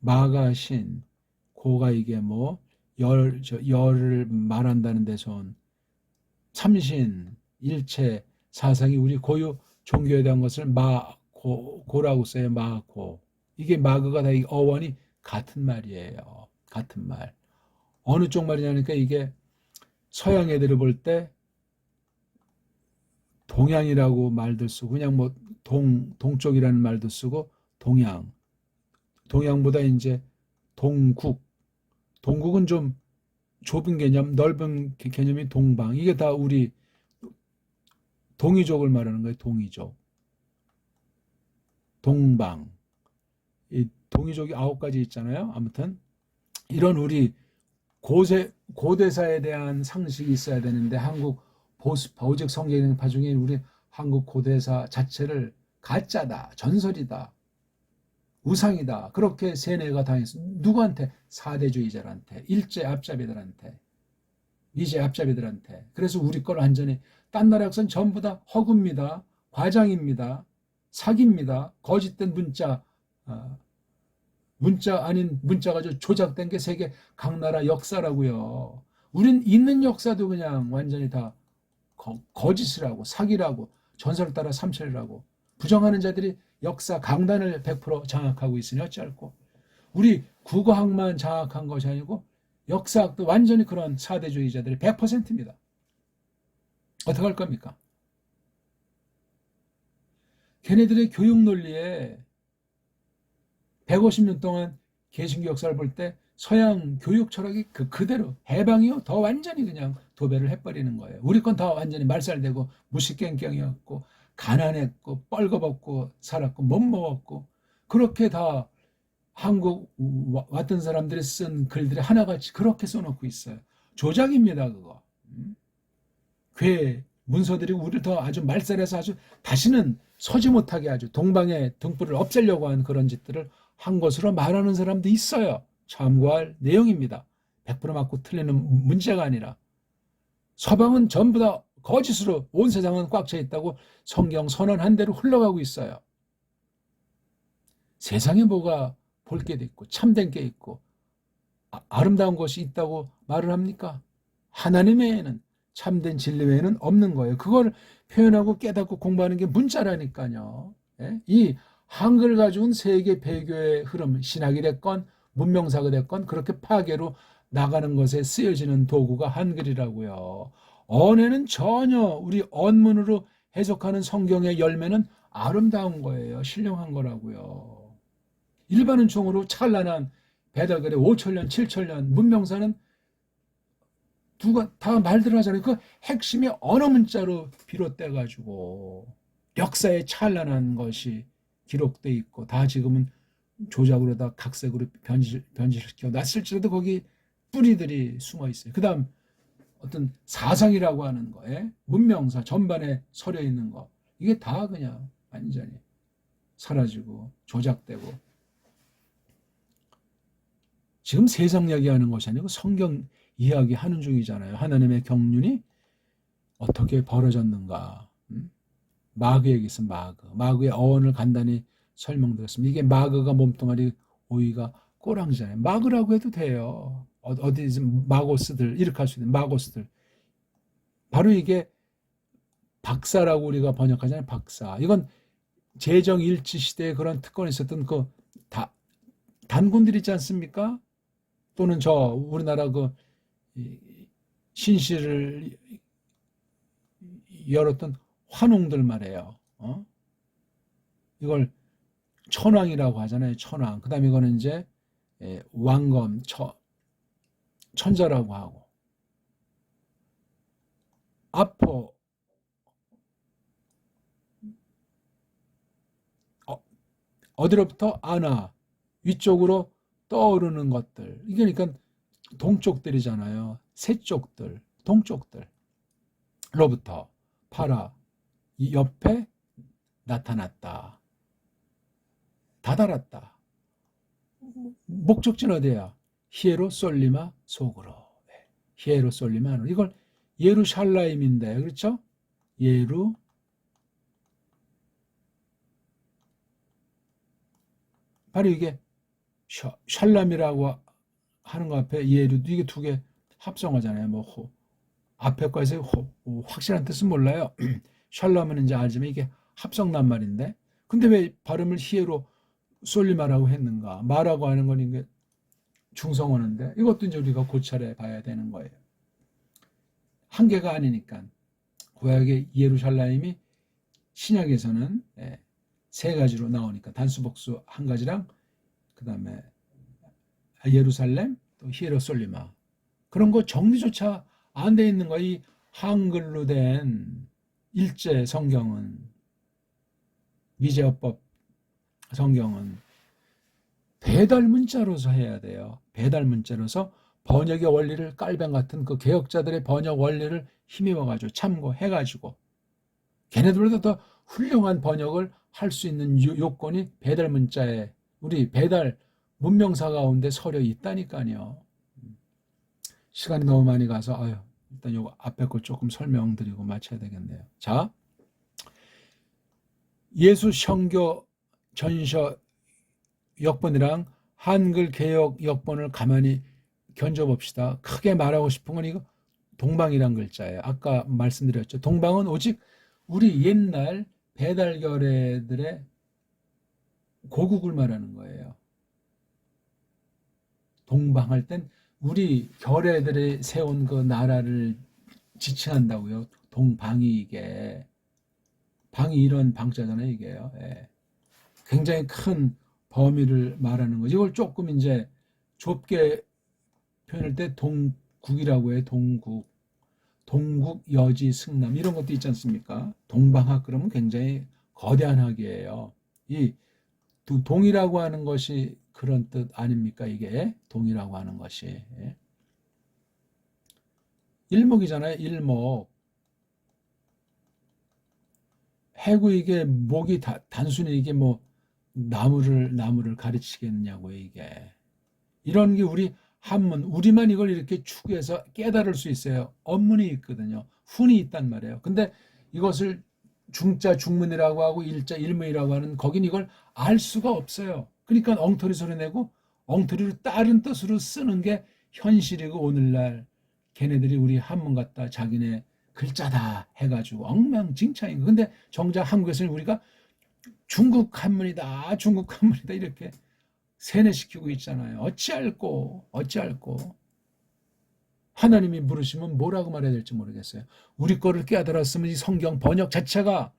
마가 신. 고가 이게 뭐 열을 말한다는 데서 온 참신, 일체, 사상이 우리 고유 종교에 대한 것을 고라고 써요. 마고. 이게 마그가 다 이 어원이 같은 말이에요. 같은 말. 어느 쪽 말이냐니까 이게 서양 애들을 볼 때 동양이라고 말도 쓰고 그냥 뭐 동쪽이라는 말도 쓰고 동양보다 이제 동국 동국은 좀 좁은 개념, 넓은 개념이 동방. 이게 다 우리 동이족을 말하는 거예요. 동이족. 동방. 이 동이족이 9가지 있잖아요. 아무튼 이런 우리 고대사에 대한 상식이 있어야 되는데 한국 보수파, 오직 성경파 중에 우리 한국 고대사 자체를 가짜다, 전설이다, 우상이다 그렇게 세뇌가 당했어. 누구한테? 사대주의자들한테, 일제 앞잡이들한테, 미제 앞잡이들한테. 그래서 우리 걸 완전히 딴 나라 역사는 전부 다 허구입니다, 과장입니다, 사기입니다, 거짓된 문자 아닌 문자가 조작된 게 세계 각 나라 역사라고요. 우린 있는 역사도 그냥 완전히 다 거짓이라고, 사기라고, 전설을 따라 삼천이라고 부정하는 자들이 역사 강단을 100% 장악하고 있으니 어찌할꼬. 우리 국어학만 장악한 것이 아니고 역사학도 완전히 그런 사대주의자들이 100%입니다. 어떻게 할 겁니까? 걔네들의 교육 논리에 150년 동안 개신교 역사를 볼 때 서양 교육 철학이 그대로 해방이요 더 완전히 그냥 도배를 해버리는 거예요. 우리 건 다 완전히 말살되고 무식갱경이었고 가난했고 뻘거벗고 살았고 못 먹었고 그렇게 다 한국 왔던 사람들이 쓴 글들이 하나같이 그렇게 써놓고 있어요. 조작입니다 그거. 괴 문서들이 우리를 더 아주 말살해서 아주 다시는 서지 못하게 아주 동방의 등불을 없애려고 한 그런 짓들을 한 것으로 말하는 사람도 있어요. 참고할 내용입니다. 100% 맞고 틀리는 문제가 아니라 서방은 전부 다 거짓으로 온 세상은 꽉 차 있다고 성경 선언한 대로 흘러가고 있어요. 세상에 뭐가 볼 게 있고 참된 게 있고 아름다운 것이 있다고 말을 합니까? 하나님 외에는 참된 진리 외에는 없는 거예요. 그걸 표현하고 깨닫고 공부하는 게 문자라니까요. 이 한글 가지고는 세계 배교의 흐름, 신학이 됐건 문명사가 됐건 그렇게 파괴로 나가는 것에 쓰여지는 도구가 한글이라고요. 언어는 전혀 우리 언문으로 해석하는 성경의 열매는 아름다운 거예요. 신령한 거라고요. 일반은 총으로 찬란한 배달글의 5천년, 7천년 문명사는 누가 다 말들 하잖아요. 그 핵심이 언어 문자로 비롯돼 가지고 역사에 찬란한 것이 기록돼 있고 다 지금은 조작으로 다 각색으로 변질시켜 놨을지라도 거기 뿌리들이 숨어 있어요. 그 다음 어떤 사상이라고 하는 거에 문명사 전반에 서려 있는 거 이게 다 그냥 완전히 사라지고 조작되고 지금 세상 이야기하는 것이 아니고 성경 이야기하는 중이잖아요. 하나님의 경륜이 어떻게 벌어졌는가. 마그 얘기 있으면 마그의 어원을 간단히 설명드렸습니다. 이게 마그가 몸뚱아리 오이가 꼬랑지잖아요. 마그라고 해도 돼요. 어디 마고스들 이렇게 할 수 있는 마고스들 바로 이게 박사라고 우리가 번역하잖아요. 박사. 이건 제정일치 시대에 그런 특권이 있었던 그 단군들 있지 않습니까? 또는 우리나라 그 신실을 열었던 환웅들 말이에요. 이걸 천왕이라고 하잖아요. 천왕. 그 다음에 이거는 이제 왕검, 천자라고 하고 아포, 어디로부터 아나, 위쪽으로 떠오르는 것들. 이게 그러니까 동쪽들이잖아요. 세쪽들, 동쪽들로부터 파라, 이 옆에 나타났다. 다다랐다. 목적지는 어디야? 히에로솔리마 속으로. 히에로솔리마 안으로. 이걸 예루살라임인데, 그렇죠? 바로 이게 샬람이라고 하는 거 앞에 예루도 이게 두 개 합성하잖아요. 뭐 앞에 거에서 확실한 뜻은 몰라요. 샬람은 이제 알지만 이게 합성난 말인데 근데 왜 발음을 히에로 솔리마라고 했는가? 마라고 하는 건 이게 중성어인데 이것도 이제 우리가 고찰해 봐야 되는 거예요. 한 개가 아니니까 구약의 예루살렘이 신약에서는 세 가지로 나오니까 단수 복수 한 가지랑 그 다음에 예루살렘 또 히에로솔리마 그런 거 정리조차 안 돼 있는 거야. 이 한글로 된 일제 성경은, 미제어법 성경은 배달 문자로서 해야 돼요. 배달 문자로서 번역의 원리를 깔병 같은 그 개혁자들의 번역 원리를 힘입어가지고 참고해가지고 걔네들보다 더 훌륭한 번역을 할 수 있는 요건이 배달 문자에 우리 배달 문명사 가운데 서려 있다니까요. 시간이 너무 많이 가서 일단 요거 앞에 거 조금 설명드리고 마쳐야 되겠네요. 자, 예수 성교 전서 역본이랑 한글 개혁 역본을 가만히 견져봅시다. 크게 말하고 싶은 건 이거 동방이란 글자예요. 아까 말씀드렸죠. 동방은 오직 우리 옛날 배달 결례들의 고국을 말하는 거예요. 동방할 땐 우리 결례들이 세운 그 나라를 지칭한다고요. 동방이 이게 방이 이런 방자잖아요. 이게요. 예. 굉장히 큰 범위를 말하는 거죠. 이걸 조금 이제 좁게 표현할 때 동국이라고 해요. 동국. 동국, 여지, 승남 이런 것도 있지 않습니까? 동방학 그러면 굉장히 거대한 학이에요. 이 동이라고 하는 것이 그런 뜻 아닙니까? 이게 동이라고 하는 것이. 일목이잖아요. 일목. 해구 이게 목이 단순히 이게 뭐 나무를 가르치겠냐고요. 이게. 이런 게 우리 한문, 우리만 이걸 이렇게 추구해서 깨달을 수 있어요. 언문이 있거든요. 훈이 있단 말이에요. 근데 이것을 중자 중문이라고 하고 일자 일문이라고 하는 거긴 이걸 알 수가 없어요. 그러니까 엉터리 소리 내고 엉터리로 다른 뜻으로 쓰는 게 현실이고 오늘날 걔네들이 우리 한문 갖다 자기네 글자다 해가지고 엉망진창인 거. 근데 정작 한국에서는 우리가 중국 한문이다 이렇게 세뇌시키고 있잖아요. 어찌할꼬. 하나님이 물으시면 뭐라고 말해야 될지 모르겠어요. 우리 거를 깨달았으면 이 성경 번역 자체가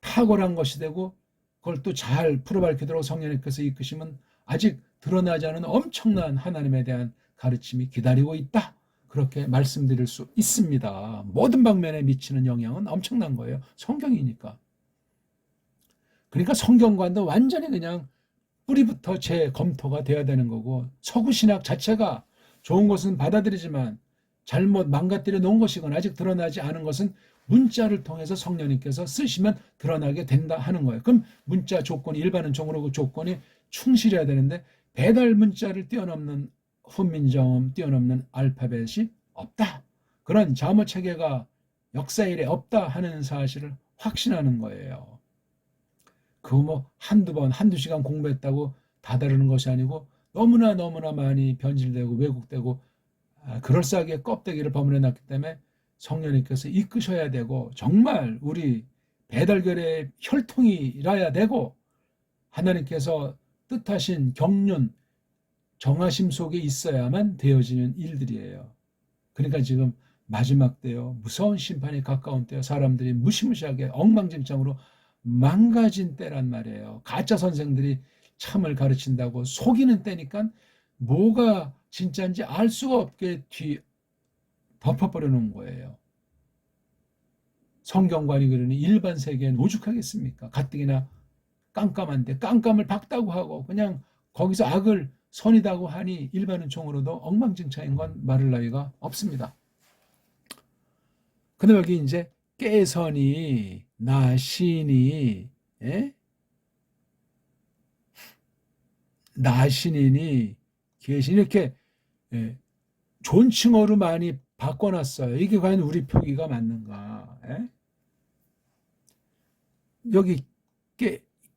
탁월한 것이 되고 그걸 또 잘 풀어밝히도록 성령님께서 이끄시면 아직 드러나지 않은 엄청난 하나님에 대한 가르침이 기다리고 있다. 그렇게 말씀드릴 수 있습니다. 모든 방면에 미치는 영향은 엄청난 거예요. 성경이니까. 그러니까 성경관도 완전히 그냥 뿌리부터 재검토가 돼야 되는 거고 서구신학 자체가 좋은 것은 받아들이지만 잘못 망가뜨려 놓은 것이거나 아직 드러나지 않은 것은 문자를 통해서 성령님께서 쓰시면 드러나게 된다 하는 거예요. 그럼 문자 조건이 일반은 종으로 조건이 충실해야 되는데 배달 문자를 뛰어넘는 훈민정음 뛰어넘는 알파벳이 없다. 그런 자모체계가 역사 일에 없다 하는 사실을 확신하는 거예요. 그거 뭐 한두 시간 공부했다고 다 다루는 것이 아니고 너무나 많이 변질되고 왜곡되고 그럴싸하게 껍데기를 버무려 놨기 때문에 성령님께서 이끄셔야 되고 정말 우리 배달결의 혈통이라야 되고 하나님께서 뜻하신 경륜 정하심 속에 있어야만 되어지는 일들이에요. 그러니까 지금 마지막 때요. 무서운 심판이 가까운 때요. 사람들이 무시무시하게 엉망진창으로 망가진 때란 말이에요. 가짜 선생들이 참을 가르친다고 속이는 때니까 뭐가 진짜인지 알 수가 없게 덮어버려 놓은 거예요. 성경관이 그러니 일반 세계는 오죽하겠습니까? 가뜩이나 깜깜한데 깜깜을 박다고 하고 그냥 거기서 악을 선이다고 하니 일반은 총으로도 엉망진창인 건 말할 나위가 없습니다. 근데 여기 이제 깨선이 나신이 나신이니 계신 이렇게 존칭어로 많이 바꿔놨어요. 이게 과연 우리 표기가 맞는가? 여기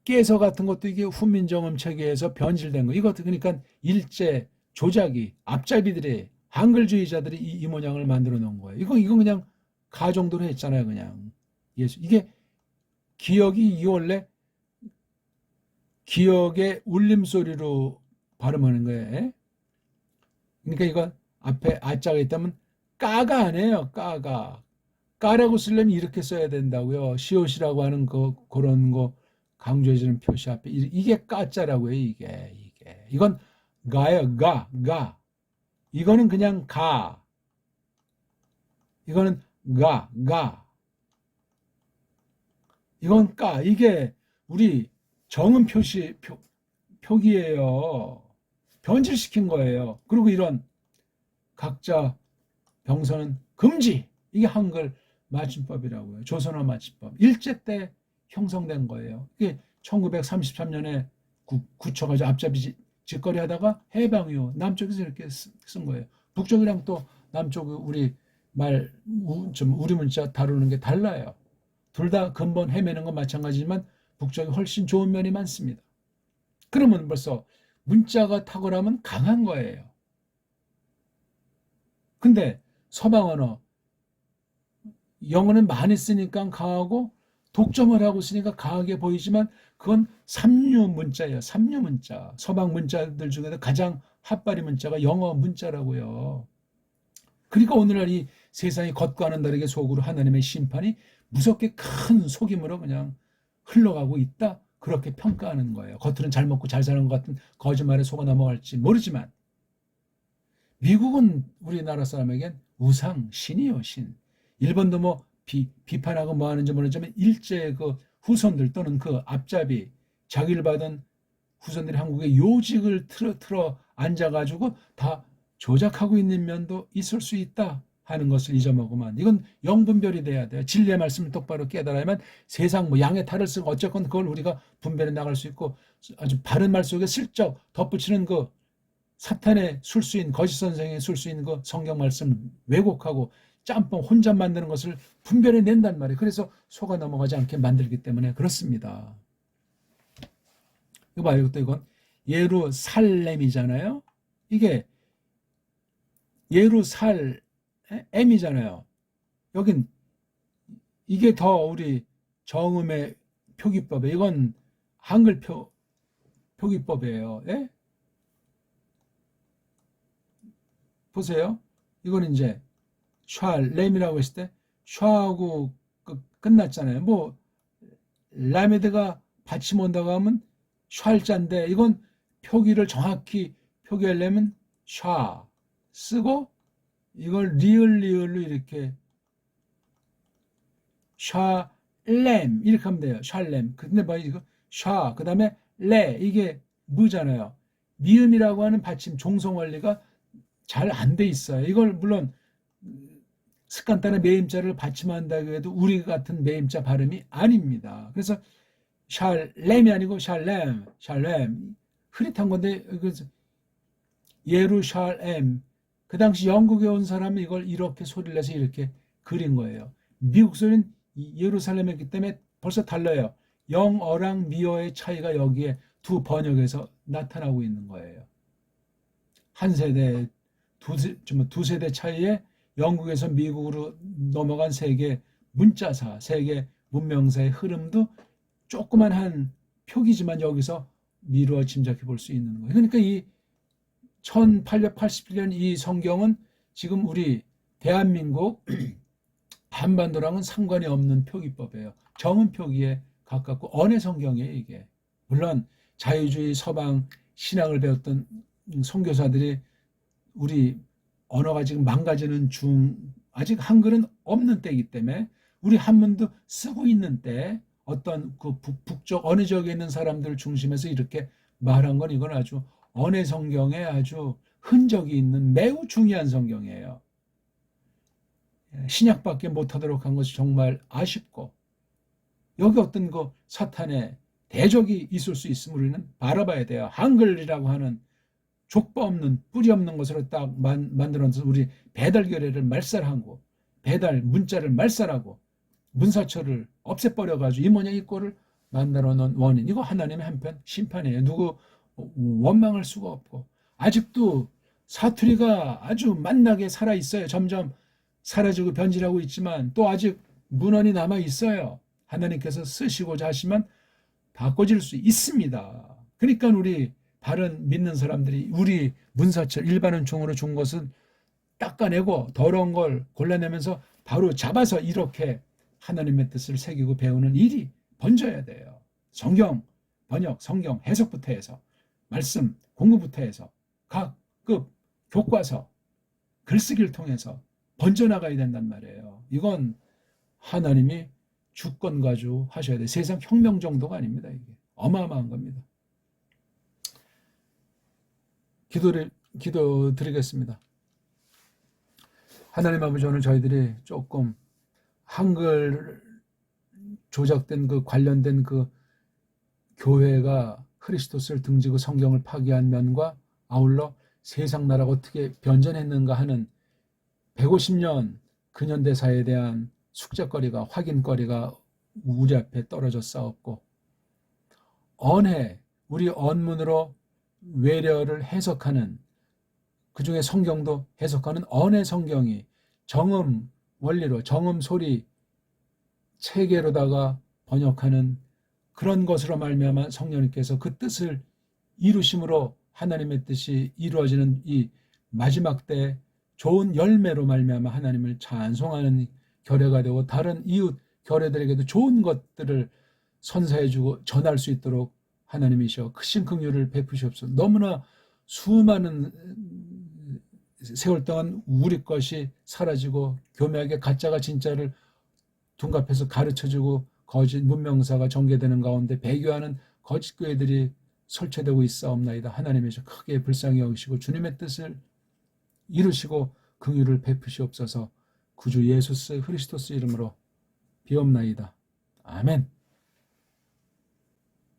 깨서 같은 것도 이게 훈민정음 체계에서 변질된 거. 이것도 그러니까 일제 조작이 앞잡이들이 한글주의자들이 이 모양을 만들어 놓은 거예요. 이거 그냥 가정도로 했잖아요. 그냥 예수 이게 기억이 원래 기억의 울림소리로 발음하는 거예요. 그러니까 이거 앞에 아자가 있다면 까가 아니에요. 까라고 쓰려면 이렇게 써야 된다고요. 시옷이라고 하는 그런 거 강조해주는 표시 앞에 이게 까자라고요. 이건 가예요. 가 이거는 그냥 가. 이거는 가. 이건 까. 이게 우리 정음 표기예요. 변질시킨 거예요. 그리고 이런 각자 병서는 금지. 이게 한글 맞춤법이라고요. 조선어 맞춤법. 일제 때 형성된 거예요. 이게 1933년에 굳혀가지고 앞잡이 짓거리 하다가 해방 이후 남쪽에서 이렇게 쓴 거예요. 북쪽이랑 또 남쪽 우리 우리 문자 다루는 게 달라요. 둘 다 근본 헤매는 건 마찬가지지만 북쪽이 훨씬 좋은 면이 많습니다. 그러면 벌써 문자가 탁월하면 강한 거예요. 근데 서방 언어, 영어는 많이 쓰니까 강하고 독점을 하고 쓰니까 강하게 보이지만 그건 삼류 문자예요. 삼류 문자. 서방 문자들 중에서 가장 핫바리 문자가 영어 문자라고요. 그러니까 오늘날 이 세상이 겉과는 다르게 속으로 하나님의 심판이 무섭게 큰 속임으로 그냥 흘러가고 있다. 그렇게 평가하는 거예요. 겉으로는 잘 먹고 잘 사는 것 같은 거짓말에 속아 넘어갈지 모르지만 미국은 우리나라 사람에겐 우상, 신이요, 신. 일본도 뭐 비판하고 뭐 하는지 모르지만 일제 그 후손들 또는 그 앞잡이 자기를 받은 후손들이 한국의 요직을 틀어 앉아가지고 다 조작하고 있는 면도 있을 수 있다 하는 것을 잊어먹으면 이건 영분별이 돼야 돼요. 진리의 말씀을 똑바로 깨달아야만 세상 뭐 양의 탈을 쓰고 어쨌건 그걸 우리가 분별해 나갈 수 있고 아주 바른 말 속에 슬쩍 덧붙이는 그 사탄의 술수인 거짓 선생의 술수인 그 성경 말씀 왜곡하고 짬뽕 혼잡 만드는 것을 분별해 낸단 말이에요. 그래서 속아 넘어가지 않게 만들기 때문에 그렇습니다. 이거 봐요. 또 이건 예루살렘이잖아요. 이게 예루살렘이잖아요. 여긴 이게 더 우리 정음의 표기법에 이건 한글 표기법이에요. 예? 보세요. 이건 이제 샬렘이라고 했을 때 샤하고 끝났잖아요. 뭐 라메드가 받침 온다고 하면 샬자인데 이건 표기를 정확히 표기하려면 샤 쓰고 이걸 리을로 이렇게 샬렘 이렇게 하면 돼요. 샬렘. 근데 뭐 이거 샤 그다음에 레 이게 무잖아요. 미음이라고 하는 받침 종성 원리가 잘 안 돼 있어요. 이걸 물론 습관 따라 매임자를 받침한다고 해도 우리 같은 매임자 발음이 아닙니다. 그래서 샬렘이 아니고 샬렘 흐릿한 건데 예루살렘 그 당시 영국에 온 사람이 이걸 이렇게 소리를 내서 이렇게 그린 거예요. 미국 소리는 예루살렘이기 때문에 벌써 달라요. 영어랑 미어의 차이가 여기에 두 번역에서 나타나고 있는 거예요. 한 세대, 두 세대 차이에 영국에서 미국으로 넘어간 세계 문자사, 세계 문명사의 흐름도 조그만 한 표기지만 여기서 미루어 짐작해 볼 수 있는 거예요. 그러니까 이 1887년 이 성경은 지금 우리 대한민국 한반도랑은 상관이 없는 표기법이에요. 정은 표기에 가깝고 언의 성경이에요, 이게. 물론 자유주의 서방 신학을 배웠던 선교사들이 우리 언어가 지금 망가지는 아직 한글은 없는 때이기 때문에 우리 한문도 쓰고 있는 때 어떤 그 북쪽 어느 지역에 있는 사람들 중심에서 이렇게 말한 건 이건 아주 언의 성경에 아주 흔적이 있는 매우 중요한 성경이에요. 신약밖에 못하도록 한 것이 정말 아쉽고 여기 어떤 그 사탄의 대적이 있을 수 있음을 우리는 바라봐야 돼요. 한글이라고 하는 족보 없는 뿌리 없는 것으로 딱 만들어서 우리 배달 결례를 말살하고 배달 문자를 말살하고 문사처를 없애버려가지고 이 모양 이 꼴을 만들어 놓은 원인 이거 하나님의 한편 심판이에요. 누구 원망할 수가 없고 아직도 사투리가 아주 만나게 살아있어요. 점점 사라지고 변질하고 있지만 또 아직 문헌이 남아있어요. 하나님께서 쓰시고자 하시면 바꿔질 수 있습니다. 그러니까 우리 바른 믿는 사람들이 우리 문사철 일반은총으로 준 것은 닦아내고 더러운 걸 골라내면서 바로 잡아서 이렇게 하나님의 뜻을 새기고 배우는 일이 번져야 돼요. 성경 번역, 성경 해석부터 해서 말씀 공부부터 해서 각 급 교과서 글쓰기를 통해서 번져나가야 된단 말이에요. 이건 하나님이 주권 가지고 하셔야 돼요. 세상 혁명 정도가 아닙니다. 이게 어마어마한 겁니다. 기도 드리겠습니다. 하나님 아버지, 오늘 저희들이 조금 한글 조작된 그 관련된 그 교회가 크리스토스를 등지고 성경을 파기한 면과 아울러 세상 나라가 어떻게 변전했는가 하는 150년 근현대사에 대한 숙제거리가, 확인거리가 우리 앞에 떨어져 싸웠고, 우리 언문으로 외래어를 해석하는, 그중에 성경도 해석하는 언의 성경이 정음 원리로, 정음 소리 체계로다가 번역하는 그런 것으로 말미암아 성령님께서 그 뜻을 이루심으로 하나님의 뜻이 이루어지는 이 마지막 때 좋은 열매로 말미암아 하나님을 찬송하는 결례가 되고, 다른 이웃 결례들에게도 좋은 것들을 선사해주고 전할 수 있도록 하나님이셔 크신 긍휼을 베푸시옵소서. 너무나 수많은 세월 동안 우리 것이 사라지고 교묘하게 가짜가 진짜를 둔갑해서 가르쳐주고 거짓 문명사가 전개되는 가운데 배교하는 거짓 교회들이 설치되고 있사옵나이다. 하나님이셔 크게 불쌍히 여기시고 주님의 뜻을 이루시고 긍휼을 베푸시옵소서. 구주 예수 그리스도스 이름으로 비옵나이다. 아멘.